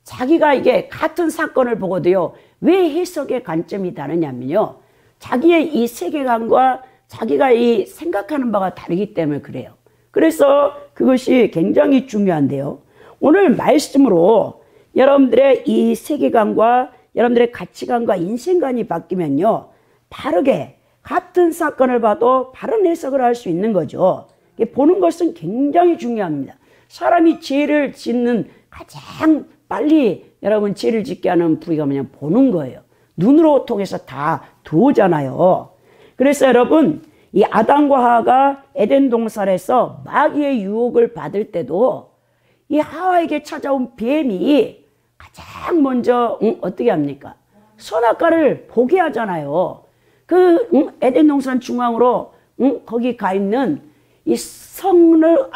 자기가 이게 같은 사건을 보고도요, 왜 해석의 관점이 다르냐면요, 자기의 이 세계관과 자기가 이 생각하는 바가 다르기 때문에 그래요. 그래서 그것이 굉장히 중요한데요. 오늘 말씀으로 여러분들의 이 세계관과 여러분들의 가치관과 인생관이 바뀌면요, 바르게 같은 사건을 봐도 바른 해석을 할 수 있는 거죠. 보는 것은 굉장히 중요합니다. 사람이 죄를 짓는 가장 빨리 여러분 죄를 짓게 하는 부위가 뭐냐면 보는 거예요. 눈으로 통해서 다 들어오잖아요. 그래서 여러분, 이 아담과 하와가 에덴 동산에서 마귀의 유혹을 받을 때도 이 하와에게 찾아온 뱀이 가장 먼저 어떻게 합니까? 선악과를 보게 하잖아요. 그 에덴 동산 중앙으로 거기 가 있는 이 선과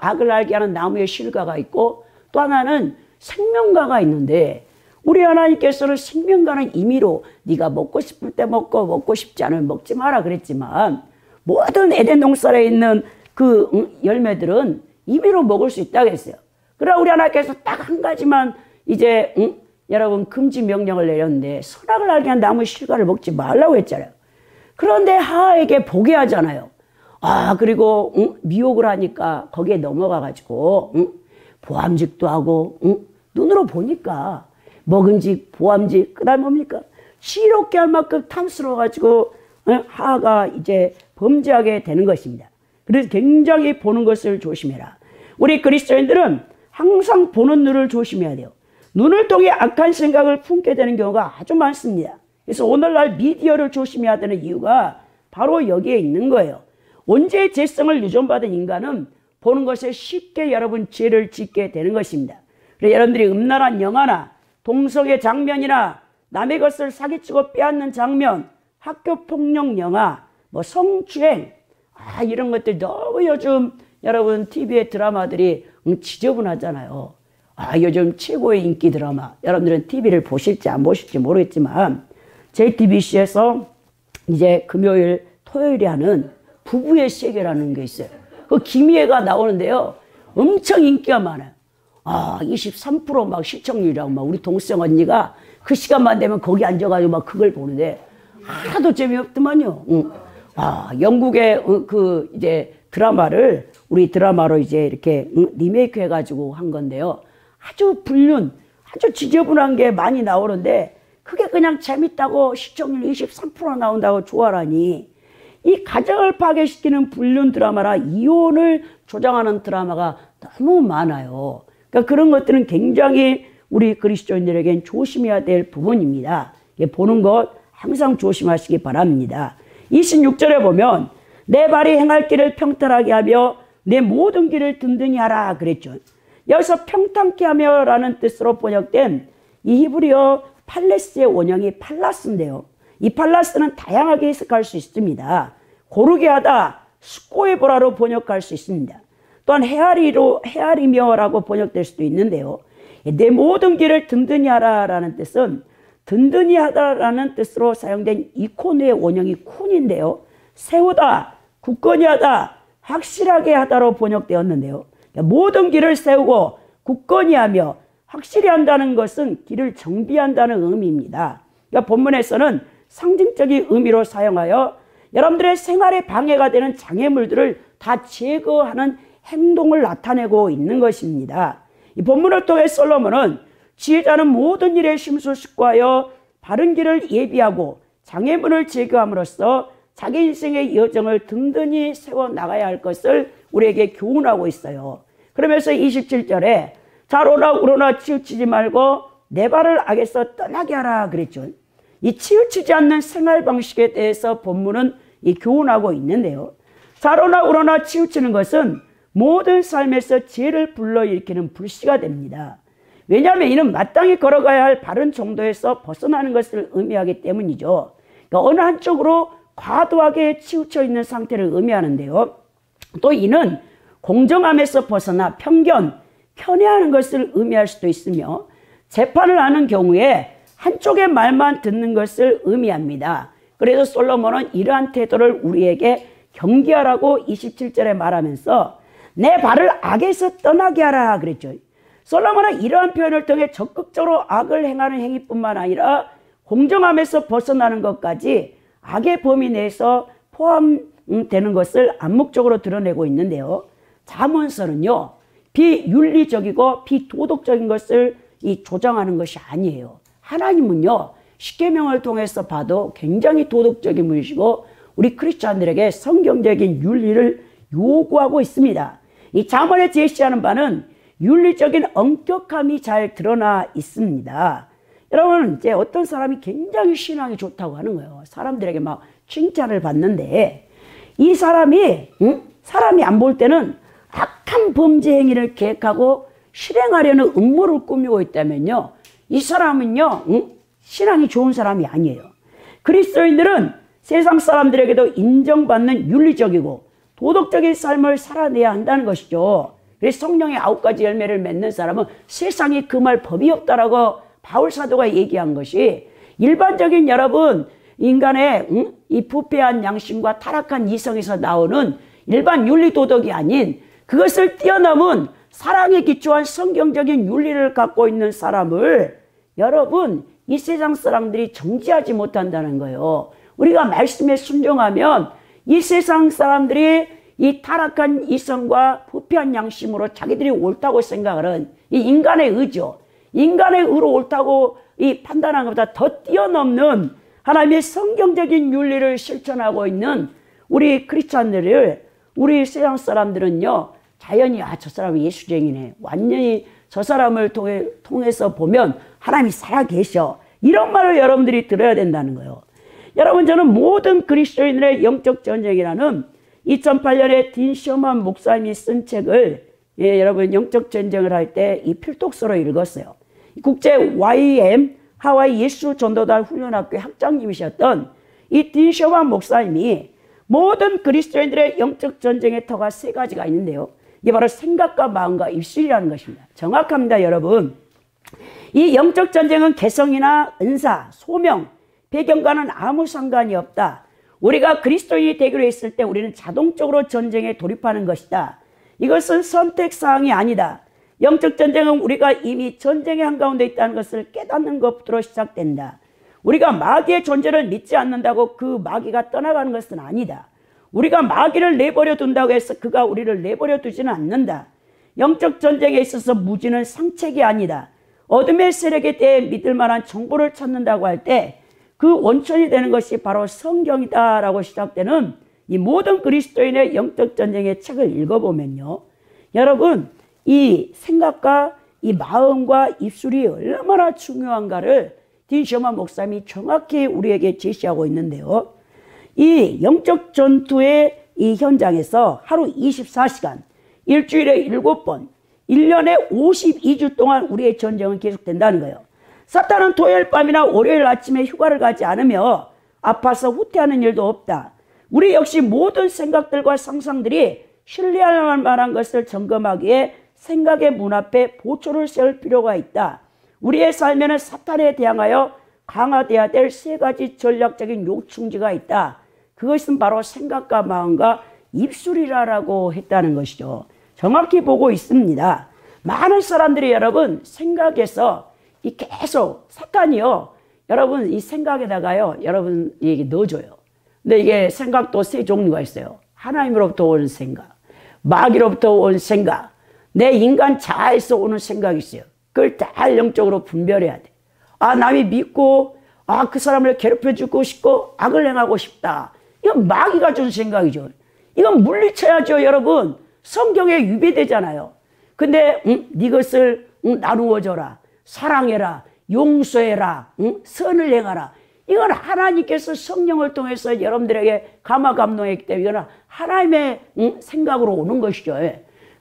악을 알게 하는 나무의 실과가 있고 또 하나는 생명과가 있는데 우리 하나님께서는 생명과는 임의로 네가 먹고 싶을 때 먹고 싶지 않으면 먹지 마라 그랬지만 모든 에덴 동산에 있는 그 열매들은 임의로 먹을 수 있다고 했어요. 그러나 우리 하나님께서 딱 한 가지만 이제 여러분 금지 명령을 내렸는데 선악을 알게 한 나무의 실과를 먹지 말라고 했잖아요. 그런데 하와에게 보게 하잖아요. 그리고 미혹을 하니까 거기에 넘어가가지고 보암직도 하고 눈으로 보니까 먹은직, 보암직, 그 다음에 뭡니까? 시럽게 할 만큼 탐스러워가지고 하와가 이제 범죄하게 되는 것입니다. 그래서 굉장히 보는 것을 조심해라. 우리 그리스도인들은 항상 보는 눈을 조심해야 돼요. 눈을 통해 악한 생각을 품게 되는 경우가 아주 많습니다. 그래서 오늘날 미디어를 조심해야 되는 이유가 바로 여기에 있는 거예요. 원죄의 죄성을 유전받은 인간은 보는 것에 쉽게 여러분 죄를 짓게 되는 것입니다. 그래서 여러분들이 음란한 영화나 동성애 장면이나 남의 것을 사기치고 빼앗는 장면, 학교폭력 영화, 성추행, 이런 것들 너무 요즘 여러분 TV의 드라마들이 지저분하잖아요. 요즘 최고의 인기 드라마, 여러분들은 TV를 보실지 안 보실지 모르겠지만 JTBC에서 이제 금요일, 토요일에 하는 부부의 세계라는 게 있어요. 그 김희애가 나오는데요. 엄청 인기가 많아요. 아, 23%막 시청률이라고 막 우리 동생 언니가 그 시간만 되면 거기 앉아가지고 막 그걸 보는데 하나도 재미없더만요. 아, 영국의 그 이제 드라마를 우리 드라마로 이제 이렇게 리메이크 해가지고 한 건데요. 아주 불륜, 아주 지저분한 게 많이 나오는데 그게 그냥 재밌다고 시청률 23% 나온다고 좋아하니 이 가정을 파괴시키는 불륜 드라마나 이혼을 조장하는 드라마가 너무 많아요. 그러니까 그런 것들은 굉장히 우리 그리스도인들에겐 조심해야 될 부분입니다. 보는 것 항상 조심하시기 바랍니다. 26절에 보면 내 발이 행할 길을 평탄하게 하며 내 모든 길을 든든히 하라 그랬죠. 여기서 평탄케 하며 라는 뜻으로 번역된 이 히브리어 팔레스의 원형이 팔라스인데요. 이 팔라스는 다양하게 해석할 수 있습니다. 고르게 하다, 숙고해 보라로 번역할 수 있습니다. 또한 헤아리며라고 번역될 수도 있는데요. 내 모든 길을 든든히 하라라는 뜻은 든든히 하다라는 뜻으로 사용된 이코누의 원형이 쿤인데요. 세우다, 굳건히 하다, 확실하게 하다로 번역되었는데요. 모든 길을 세우고 굳건히 하며 확실히 한다는 것은 길을 정비한다는 의미입니다. 그러니까 본문에서는 상징적인 의미로 사용하여 여러분들의 생활에 방해가 되는 장애물들을 다 제거하는 행동을 나타내고 있는 것입니다. 이 본문을 통해 솔로몬은 지혜자는 모든 일에 심술숙고하여 바른 길을 예비하고 장애물을 제거함으로써 자기 인생의 여정을 든든히 세워나가야 할 것을 우리에게 교훈하고 있어요. 그러면서 27절에 자로나 우로나 치우치지 말고 내 발을 악에서 떠나게 하라 그랬죠. 이 치우치지 않는 생활 방식에 대해서 본문은 이 교훈하고 있는데요. 자로나 우로나 치우치는 것은 모든 삶에서 죄를 불러일으키는 불씨가 됩니다. 왜냐하면 이는 마땅히 걸어가야 할 바른 정도에서 벗어나는 것을 의미하기 때문이죠. 그러니까 어느 한쪽으로 과도하게 치우쳐 있는 상태를 의미하는데요. 또 이는 공정함에서 벗어나 편견, 편애하는 것을 의미할 수도 있으며 재판을 하는 경우에 한쪽의 말만 듣는 것을 의미합니다. 그래서 솔로몬은 이러한 태도를 우리에게 경계하라고 27절에 말하면서 내 발을 악에서 떠나게 하라 그랬죠. 솔로몬은 이러한 표현을 통해 적극적으로 악을 행하는 행위뿐만 아니라 공정함에서 벗어나는 것까지 악의 범위 내에서 포함되는 것을 암묵적으로 드러내고 있는데요. 잠언서는요, 비윤리적이고 비도덕적인 것을 조장하는 것이 아니에요. 하나님은요, 십계명을 통해서 봐도 굉장히 도덕적인 분이시고 우리 크리스찬들에게 성경적인 윤리를 요구하고 있습니다. 이 잠언에 제시하는 바는 윤리적인 엄격함이 잘 드러나 있습니다. 여러분, 이제 어떤 사람이 굉장히 신앙이 좋다고 하는 거예요. 사람들에게 막 칭찬을 받는데 이 사람이 안 볼 때는 악한 범죄 행위를 계획하고 실행하려는 음모를 꾸미고 있다면요, 이 사람은요 신앙이 좋은 사람이 아니에요. 그리스도인들은 세상 사람들에게도 인정받는 윤리적이고 도덕적인 삶을 살아내야 한다는 것이죠. 그래서 성령의 9가지 열매를 맺는 사람은 세상에 금할 법이 없다라고 바울 사도가 얘기한 것이, 일반적인 여러분 인간의 이 부패한 양심과 타락한 이성에서 나오는 일반 윤리 도덕이 아닌 그것을 뛰어넘은 사랑에 기초한 성경적인 윤리를 갖고 있는 사람을 여러분 이 세상 사람들이 정지하지 못한다는 거예요. 우리가 말씀에 순종하면 이 세상 사람들이 이 타락한 이성과 부패한 양심으로 자기들이 옳다고 생각하는 이 인간의 의죠. 인간의 의로 옳다고 이 판단한 것보다 더 뛰어넘는 하나님의 성경적인 윤리를 실천하고 있는 우리 크리스찬들을 우리 세상 사람들은요, 자연히 저 사람은 예수쟁이네, 완전히 저 사람을 통해서 보면 하나님이 살아계셔, 이런 말을 여러분들이 들어야 된다는 거예요. 여러분, 저는 모든 그리스도인들의 영적 전쟁이라는 2008년에 딘 셔먼 목사님이 쓴 책을 여러분 영적 전쟁을 할 때 이 필독서로 읽었어요. 국제 YM 하와이 예수 전도단 훈련학교 학장님이셨던 이 딘 셔먼 목사님이 모든 그리스도인들의 영적 전쟁의 터가 3가지가 있는데요. 이게 바로 생각과 마음과 입술이라는 것입니다. 정확합니다, 여러분. 이 영적 전쟁은 개성이나 은사, 소명, 배경과는 아무 상관이 없다. 우리가 그리스도인이 되기로 했을 때 우리는 자동적으로 전쟁에 돌입하는 것이다. 이것은 선택사항이 아니다. 영적 전쟁은 우리가 이미 전쟁의 한가운데 있다는 것을 깨닫는 것부터 시작된다. 우리가 마귀의 존재를 믿지 않는다고 그 마귀가 떠나가는 것은 아니다. 우리가 마귀를 내버려 둔다고 해서 그가 우리를 내버려 두지는 않는다. 영적 전쟁에 있어서 무지는 상책이 아니다. 어둠의 세력에 대해 믿을 만한 정보를 찾는다고 할 때 그 원천이 되는 것이 바로 성경이다라고 시작되는 이 모든 그리스도인의 영적 전쟁의 책을 읽어보면요, 여러분 이 생각과 이 마음과 입술이 얼마나 중요한가를 딘셔먼 목사님이 정확히 우리에게 제시하고 있는데요. 이 영적 전투의 이 현장에서 하루 24시간, 일주일에 7번, 1년에 52주 동안 우리의 전쟁은 계속된다는 거예요. 사탄은 토요일 밤이나 월요일 아침에 휴가를 가지 않으며 아파서 후퇴하는 일도 없다. 우리 역시 모든 생각들과 상상들이 신뢰할 만한 것을 점검하기에 생각의 문 앞에 보초를 세울 필요가 있다. 우리의 삶에는 사탄에 대항하여 강화되어야 될 3가지 전략적인 요충지가 있다. 그것은 바로 생각과 마음과 입술이라고 했다는 것이죠. 정확히 보고 있습니다. 많은 사람들이 여러분 생각에서 이 계속 사탄이요, 여러분 이 생각에다가요, 여러분 이게 넣어줘요. 근데 이게 생각도 3종류가 있어요. 하나님으로부터 오는 생각, 마귀로부터 온 생각, 내 인간 자아에서 오는 생각이 있어요. 그걸 다 영적으로 분별해야 돼. 아, 남이 믿고 그 사람을 괴롭혀주고 싶고 악을 행하고 싶다. 이건 마귀가 준 생각이죠. 이건 물리쳐야죠, 여러분. 성경에 위배되잖아요. 근데 네 것을 나누어줘라, 사랑해라, 용서해라, 선을 행하라. 이건 하나님께서 성령을 통해서 여러분들에게 감화감동했기 때문에 이건 하나님의 생각으로 오는 것이죠.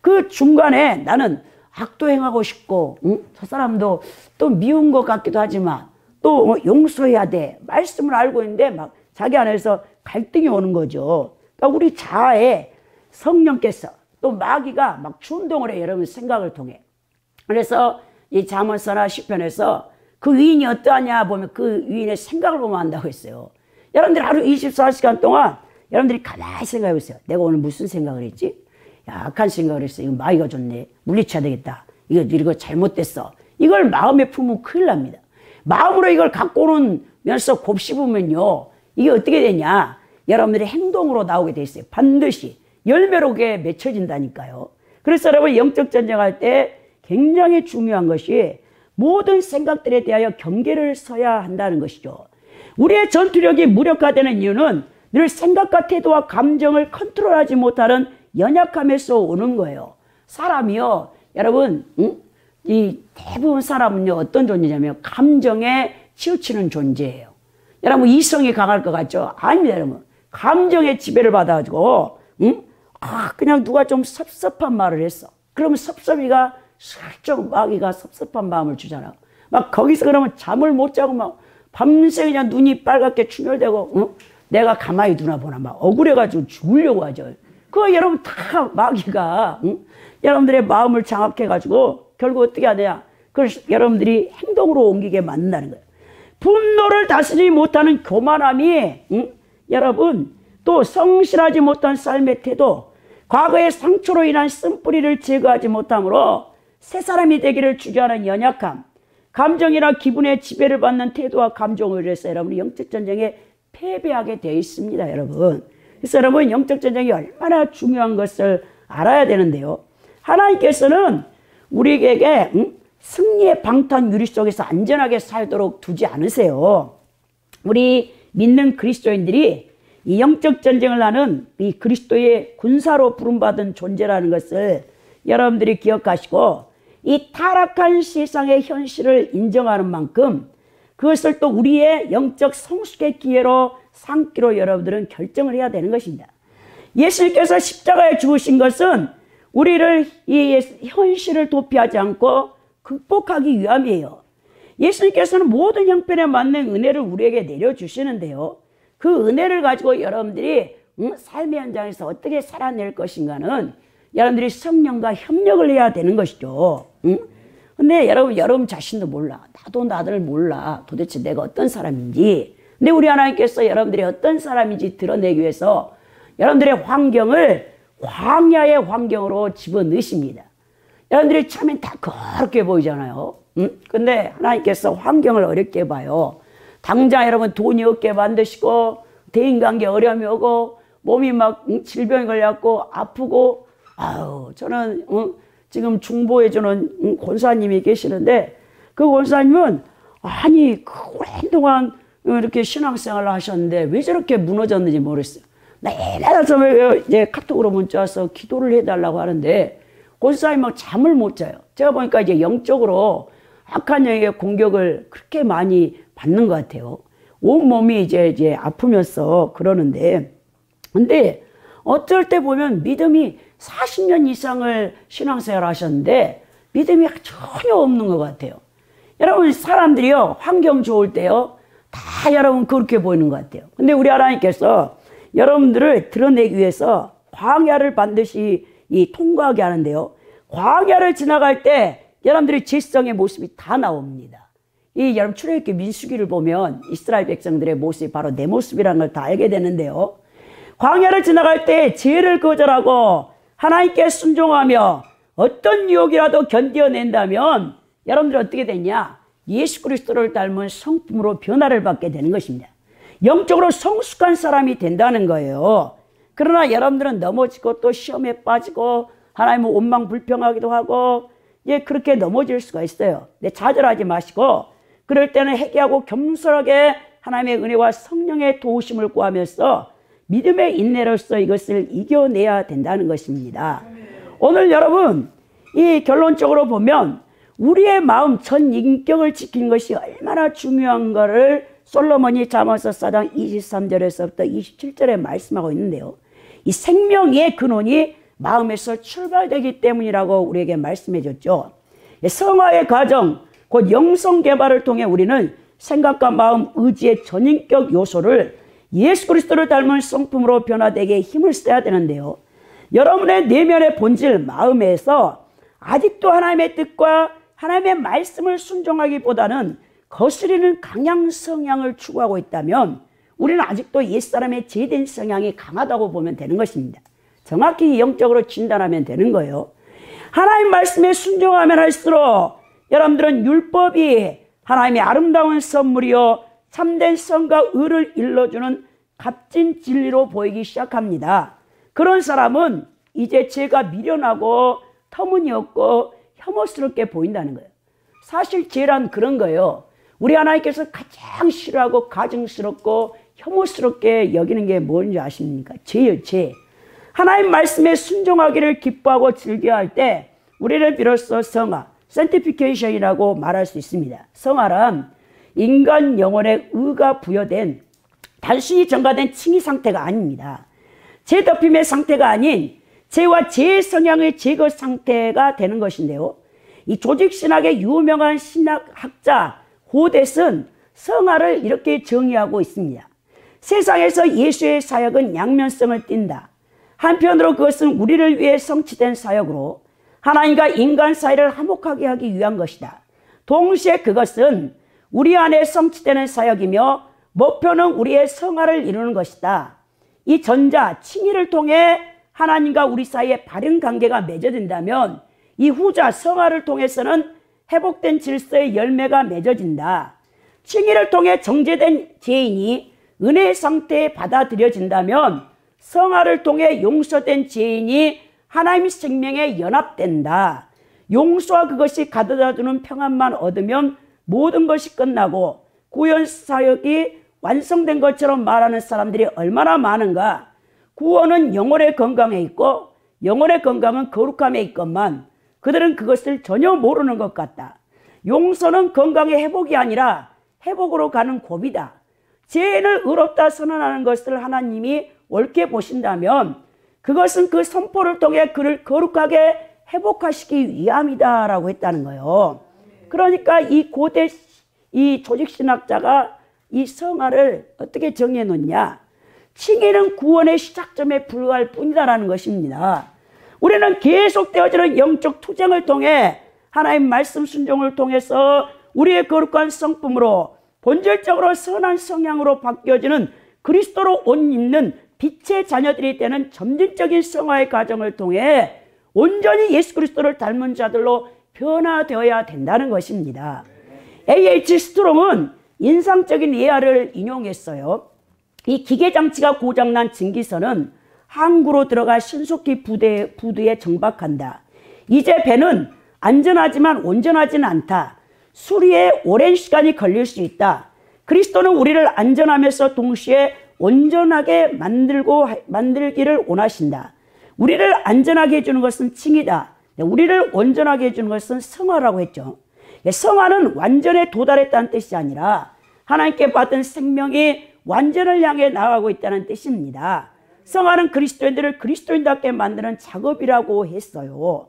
그 중간에 나는 악도 행하고 싶고 저 사람도 또 미운 것 같기도 하지만 또 용서해야 돼. 말씀을 알고 있는데 막 자기 안에서 갈등이 오는 거죠. 그러니까 우리 자아에 성령께서 또 마귀가 막 충동을 해요. 여러분 생각을 통해. 그래서 이 잠언서나 시편에서 그 위인이 어떠하냐 보면 그 위인의 생각을 보면 안다고 했어요. 여러분들 하루 24시간 동안 여러분들이 가만히 생각해 보세요. 내가 오늘 무슨 생각을 했지? 야, 악한 생각을 했어. 이거 마귀가 좋네. 물리쳐야 되겠다. 이거 잘못됐어. 이걸 마음에 품으면 큰일 납니다. 마음으로 이걸 갖고 오면서 곱씹으면요, 이게 어떻게 되냐? 여러분들의 행동으로 나오게 돼 있어요. 반드시 열매로 그게 맺혀진다니까요. 그래서 여러분 영적 전쟁할 때 굉장히 중요한 것이 모든 생각들에 대하여 경계를 서야 한다는 것이죠. 우리의 전투력이 무력화되는 이유는 늘 생각과 태도와 감정을 컨트롤하지 못하는 연약함에서 오는 거예요. 사람이요, 여러분, 이 대부분 사람은요 어떤 존재냐면 감정에 치우치는 존재예요. 여러분 이성이 강할 것 같죠? 아닙니다, 여러분. 감정의 지배를 받아가지고 그냥 누가 좀 섭섭한 말을 했어. 그러면 섭섭이가 슬쩍 마귀가 섭섭한 마음을 주잖아. 막 거기서 그러면 잠을 못 자고 막 밤새 그냥 눈이 빨갛게 충혈되고 내가 가만히 두나 보나 막 억울해가지고 죽으려고 하죠. 그거 여러분 다 마귀가 여러분들의 마음을 장악해가지고 결국 어떻게 하냐. 그걸 여러분들이 행동으로 옮기게 만든다는 거예요. 분노를 다스리지 못하는 교만함이 여러분 또 성실하지 못한 삶의 태도, 과거의 상처로 인한 쓴뿌리를 제거하지 못함으로 새 사람이 되기를 주저하는 연약함, 감정이나 기분의 지배를 받는 태도와 감정을 해서 여러분이 영적 전쟁에 패배하게 되어 있습니다, 여러분. 그래서 여러분 영적 전쟁이 얼마나 중요한 것을 알아야 되는데요. 하나님께서는 우리에게 승리의 방탄 유리 속에서 안전하게 살도록 두지 않으세요. 우리 믿는 그리스도인들이 이 영적 전쟁을 하는 이 그리스도의 군사로 부름받은 존재라는 것을 여러분들이 기억하시고 이 타락한 세상의 현실을 인정하는 만큼 그것을 또 우리의 영적 성숙의 기회로 삼기로 여러분들은 결정을 해야 되는 것입니다. 예수님께서 십자가에 죽으신 것은 우리를 이 현실을 도피하지 않고 극복하기 위함이에요. 예수님께서는 모든 형편에 맞는 은혜를 우리에게 내려주시는데요. 그 은혜를 가지고 여러분들이 삶의 현장에서 어떻게 살아낼 것인가는 여러분들이 성령과 협력을 해야 되는 것이죠. 근데 여러분 자신도 몰라. 나도 나를 몰라. 도대체 내가 어떤 사람인지. 근데 우리 하나님께서 여러분들이 어떤 사람인지 드러내기 위해서 여러분들의 환경을 광야의 환경으로 집어넣으십니다. 여러분들이 처음엔 다 그렇게 보이잖아요. 근데 하나님께서 환경을 어렵게 봐요. 당장 여러분 돈이 없게 만드시고 대인관계 어려움이 오고 몸이 막 질병이 걸려갖고 아프고, 아유, 저는 지금 중보해주는 권사님이 계시는데 그 권사님은 아니 오랜동안 이렇게 신앙생활을 하셨는데 왜 저렇게 무너졌는지 모르겠어요. 매일 이제 카톡으로 문자 와서 기도를 해달라고 하는데 권사님이 막 잠을 못 자요. 제가 보니까 이제 영적으로 악한 영의 공격을 그렇게 많이 받는 것 같아요. 온몸이 이제 아프면서 그러는데, 근데 어떨 때 보면 믿음이 40년 이상을 신앙생활 하셨는데 믿음이 전혀 없는 것 같아요. 여러분, 사람들이요, 환경 좋을 때요, 다 여러분 그렇게 보이는 것 같아요. 근데 우리 하나님께서 여러분들을 드러내기 위해서 광야를 반드시 통과하게 하는데요. 광야를 지나갈 때 여러분들의 지성의 모습이 다 나옵니다. 여러분 출애굽기 민수기를 보면 이스라엘 백성들의 모습이 바로 내 모습이라는 걸 다 알게 되는데요. 광야를 지나갈 때 죄를 거절하고 하나님께 순종하며 어떤 유혹이라도 견뎌낸다면 여러분들이 어떻게 되냐? 예수 그리스도를 닮은 성품으로 변화를 받게 되는 것입니다. 영적으로 성숙한 사람이 된다는 거예요. 그러나 여러분들은 넘어지고 또 시험에 빠지고 하나님은 원망불평하기도 하고 그렇게 넘어질 수가 있어요. 근데 좌절하지 마시고 그럴 때는 회개하고 겸손하게 하나님의 은혜와 성령의 도우심을 구하면서 믿음의 인내로서 이것을 이겨내야 된다는 것입니다. 오늘 여러분 결론적으로 보면 우리의 마음 전 인격을 지키는 것이 얼마나 중요한가를 솔로몬이 잠언서 4장 23절에서부터 27절에 말씀하고 있는데요. 이 생명의 근원이 마음에서 출발되기 때문이라고 우리에게 말씀해 줬죠. 성화의 과정, 곧 영성 개발을 통해 우리는 생각과 마음, 의지의 전인격 요소를 예수 그리스도를 닮은 성품으로 변화되게 힘을 써야 되는데요. 여러분의 내면의 본질, 마음에서 아직도 하나님의 뜻과 하나님의 말씀을 순종하기보다는 거스리는 강한 성향을 추구하고 있다면 우리는 아직도 옛사람의 죄된 성향이 강하다고 보면 되는 것입니다. 정확히 영적으로 진단하면 되는 거예요. 하나님 말씀에 순종하면 할수록 여러분들은 율법이 하나님의 아름다운 선물이요 참된 선과 의를 일러주는 값진 진리로 보이기 시작합니다. 그런 사람은 이제 죄가 미련하고 터무니없고 혐오스럽게 보인다는 거예요. 사실 죄란 그런 거예요. 우리 하나님께서 가장 싫어하고 가증스럽고 혐오스럽게 여기는 게 뭔지 아십니까? 죄예요, 죄. 하나님 말씀에 순종하기를 기뻐하고 즐겨할 때 우리를 비로소 성화, sanctification이라고 말할 수 있습니다. 성화란 인간 영혼의 의가 부여된 단순히 전가된 칭의 상태가 아닙니다. 죄 덮임의 상태가 아닌 죄와 죄의 성향의 제거 상태가 되는 것인데요. 이 조직신학의 유명한 신학학자 호댓은 성화를 이렇게 정의하고 있습니다. 세상에서 예수의 사역은 양면성을 띈다. 한편으로 그것은 우리를 위해 성취된 사역으로 하나님과 인간 사이를 화목하게 하기 위한 것이다. 동시에 그것은 우리 안에 성취되는 사역이며 목표는 우리의 성화를 이루는 것이다. 이 전자, 칭의를 통해 하나님과 우리 사이에 바른 관계가 맺어진다면 이 후자, 성화를 통해서는 회복된 질서의 열매가 맺어진다. 칭의를 통해 정죄된 죄인이 은혜의 상태에 받아들여진다면 성화를 통해 용서된 죄인이 하나님의 생명에 연합된다. 용서와 그것이 가져다주는 평안만 얻으면 모든 것이 끝나고 구원 사역이 완성된 것처럼 말하는 사람들이 얼마나 많은가. 구원은 영혼의 건강에 있고 영혼의 건강은 거룩함에 있건만 그들은 그것을 전혀 모르는 것 같다. 용서는 건강의 회복이 아니라 회복으로 가는 고비다. 죄인을 의롭다 선언하는 것을 하나님이 옳게 보신다면 그것은 그 선포를 통해 그를 거룩하게 회복하시기 위함이다 라고 했다는 거예요. 그러니까 이 고대 이 조직신학자가 이 성화를 어떻게 정해 놓냐. 칭의는 구원의 시작점에 불과할 뿐이다라는 것입니다. 우리는 계속되어지는 영적 투쟁을 통해 하나님 말씀 순종을 통해서 우리의 거룩한 성품으로 본질적으로 선한 성향으로 바뀌어지는 그리스도로 옷 입는 빛의 자녀들이 되는 점진적인 성화의 과정을 통해 온전히 예수 그리스도를 닮은 자들로 변화되어야 된다는 것입니다. A.H. 스트롱은 인상적인 예화를 인용했어요. 이 기계장치가 고장난 증기선은 항구로 들어가 신속히 부두에 정박한다. 이제 배는 안전하지만 온전하지는 않다. 수리에 오랜 시간이 걸릴 수 있다. 그리스도는 우리를 안전하면서 동시에 온전하게 만들기를 원하신다. 우리를 안전하게 해주는 것은 칭이다. 우리를 온전하게 해주는 것은 성화라고 했죠. 성화는 완전에 도달했다는 뜻이 아니라 하나님께 받은 생명이 완전을 향해 나아가고 있다는 뜻입니다. 성화는 그리스도인들을 그리스도인답게 만드는 작업이라고 했어요.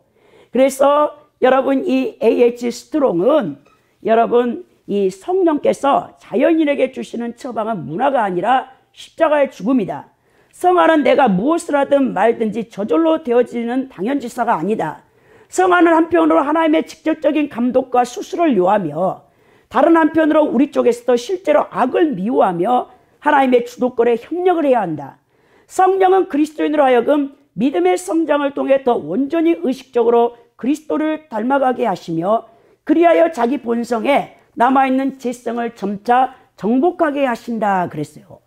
그래서 여러분, 이 A.H. 스트롱은 여러분, 이 성령께서 자연인에게 주시는 처방은 문화가 아니라 십자가의 죽음이다. 성화는 내가 무엇을 하든 말든지 저절로 되어지는 당연지사가 아니다. 성화는 한편으로 하나님의 직접적인 감독과 수술을 요하며 다른 한편으로 우리 쪽에서도 실제로 악을 미워하며 하나님의 주도권에 협력을 해야 한다. 성령은 그리스도인으로 하여금 믿음의 성장을 통해 더 온전히 의식적으로 그리스도를 닮아가게 하시며 그리하여 자기 본성에 남아있는 죄성을 점차 정복하게 하신다 그랬어요.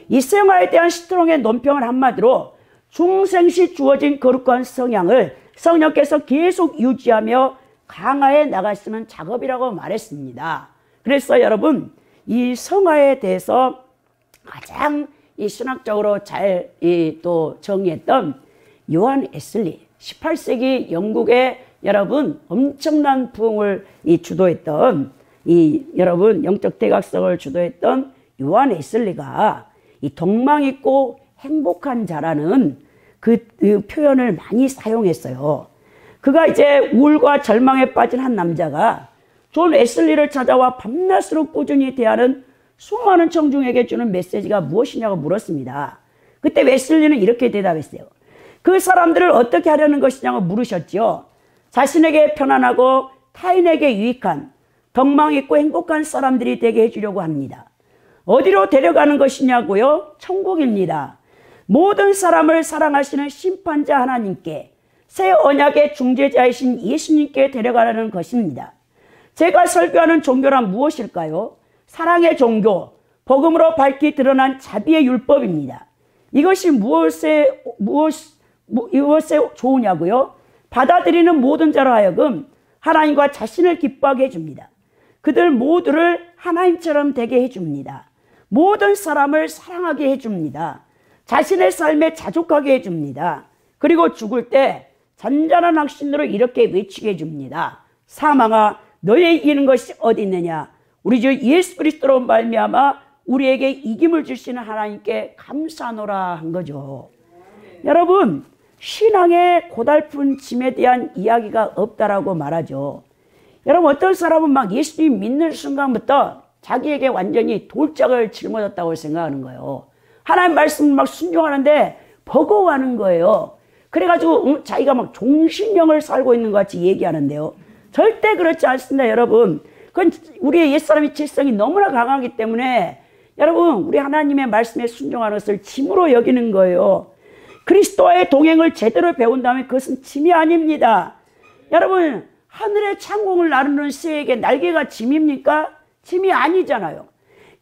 이 성화에 대한 스트롱의 논평은 한마디로 중생시 주어진 거룩한 성향을 성령께서 계속 유지하며 강화해 나가시는 작업이라고 말했습니다. 그래서 여러분, 이 성화에 대해서 가장 이 신학적으로 잘 또 정의했던 요한 웨슬리, 18세기 영국의 여러분 엄청난 부흥을 주도했던 여러분 영적 대각성을 주도했던 요한 웨슬리가 이 동망 있고 행복한 자라는 그 표현을 많이 사용했어요. 그가 이제 우울과 절망에 빠진 한 남자가 존 웨슬리를 찾아와 밤낮으로 꾸준히 대하는 수많은 청중에게 주는 메시지가 무엇이냐고 물었습니다. 그때 웨슬리는 이렇게 대답했어요. 그 사람들을 어떻게 하려는 것이냐고 물으셨죠. 자신에게 편안하고 타인에게 유익한 덕망 있고 행복한 사람들이 되게 해주려고 합니다. 어디로 데려가는 것이냐고요? 천국입니다. 모든 사람을 사랑하시는 심판자 하나님께, 새 언약의 중재자이신 예수님께 데려가라는 것입니다. 제가 설교하는 종교란 무엇일까요? 사랑의 종교, 복음으로 밝히 드러난 자비의 율법입니다. 이것이 무엇에 좋으냐고요? 받아들이는 모든 자로 하여금 하나님과 자신을 기뻐하게 해줍니다. 그들 모두를 하나님처럼 되게 해줍니다. 모든 사람을 사랑하게 해줍니다. 자신의 삶에 자족하게 해줍니다. 그리고 죽을 때 잔잔한 확신으로 이렇게 외치게 해줍니다. 사망아, 너의 이기는 것이 어디 있느냐? 우리 주 예수 그리스도로 말미암아 우리에게 이김을 주시는 하나님께 감사하노라 한 거죠. 여러분, 신앙의 고달픈 짐에 대한 이야기가 없다라고 말하죠. 여러분, 어떤 사람은 막 예수님 믿는 순간부터 자기에게 완전히 돌짝을 짊어졌다고 생각하는 거예요. 하나님 말씀을 막 순종하는데 버거워하는 거예요. 그래가지고 자기가 막 종신형을 살고 있는 것 같이 얘기하는데요. 절대 그렇지 않습니다, 여러분. 그건 우리의 옛사람의 죄성이 너무나 강하기 때문에 여러분, 우리 하나님의 말씀에 순종하는 것을 짐으로 여기는 거예요. 그리스도와의 동행을 제대로 배운다면 그것은 짐이 아닙니다. 여러분, 하늘의 창공을 나르는 새에게 날개가 짐입니까? 짐이 아니잖아요.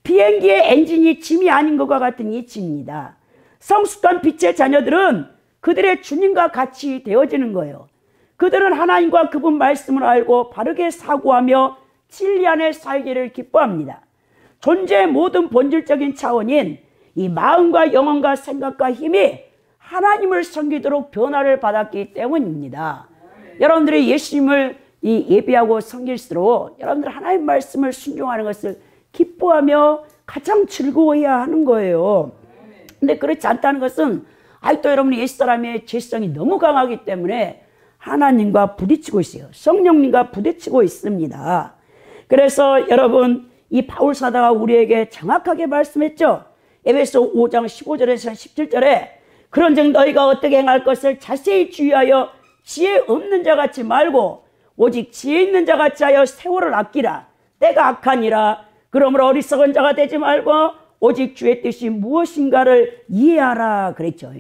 비행기의 엔진이 짐이 아닌 것과 같은 이치입니다. 성숙한 빛의 자녀들은 그들의 주님과 같이 되어지는 거예요. 그들은 하나님과 그분 말씀을 알고 바르게 사고하며 진리 안에 살기를 기뻐합니다. 존재의 모든 본질적인 차원인 이 마음과 영혼과 생각과 힘이 하나님을 섬기도록 변화를 받았기 때문입니다. 여러분들이 예수님을 예배하고 섬길수록 여러분들 하나님 말씀을 순종하는 것을 기뻐하며 가장 즐거워해야 하는 거예요. 근데 그렇지 않다는 것은 아직도 여러분이 옛사람의 죄성이 너무 강하기 때문에 하나님과 부딪히고 있어요. 성령님과 부딪히고 있습니다. 그래서 여러분, 이 바울 사도가 우리에게 정확하게 말씀했죠. 에베소 5장 15절에서 17절에 그런즉 너희가 어떻게 행할 것을 자세히 주의하여 지혜 없는 자같이 말고 오직 지혜 있는 자같이 하여 세월을 아끼라. 때가 악하니라. 그러므로 어리석은 자가 되지 말고 오직 주의 뜻이 무엇인가를 이해하라 그랬죠.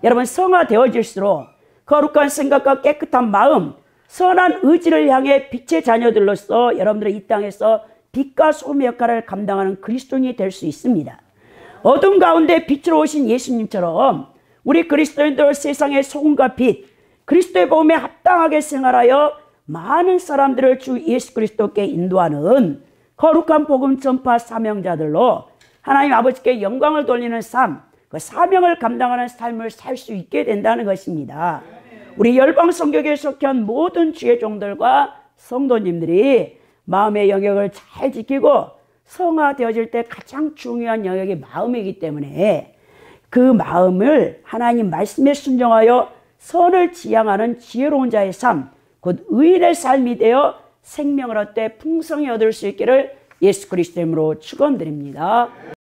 여러분, 성화되어질수록 거룩한 생각과 깨끗한 마음, 선한 의지를 향해 빛의 자녀들로서 여러분들은 이 땅에서 빛과 소금의 역할을 감당하는 그리스도인이 될 수 있습니다. 어둠 가운데 빛으로 오신 예수님처럼 우리 그리스도인들 세상의 소금과 빛, 그리스도의 복음에 합당하게 생활하여 많은 사람들을 주 예수 그리스도께 인도하는 거룩한 복음 전파 사명자들로 하나님 아버지께 영광을 돌리는 삶, 그 사명을 감당하는 삶을 살 수 있게 된다는 것입니다. 우리 열방 성교회에 속한 모든 주의 종들과 성도님들이 마음의 영역을 잘 지키고 성화되어질 때 가장 중요한 영역이 마음이기 때문에 그 마음을 하나님 말씀에 순종하여 선을 지향하는 지혜로운 자의 삶, 곧 의인의 삶이 되어 생명을 얻되 풍성히 얻을 수 있기를 예수 그리스도 이름으로 축원드립니다.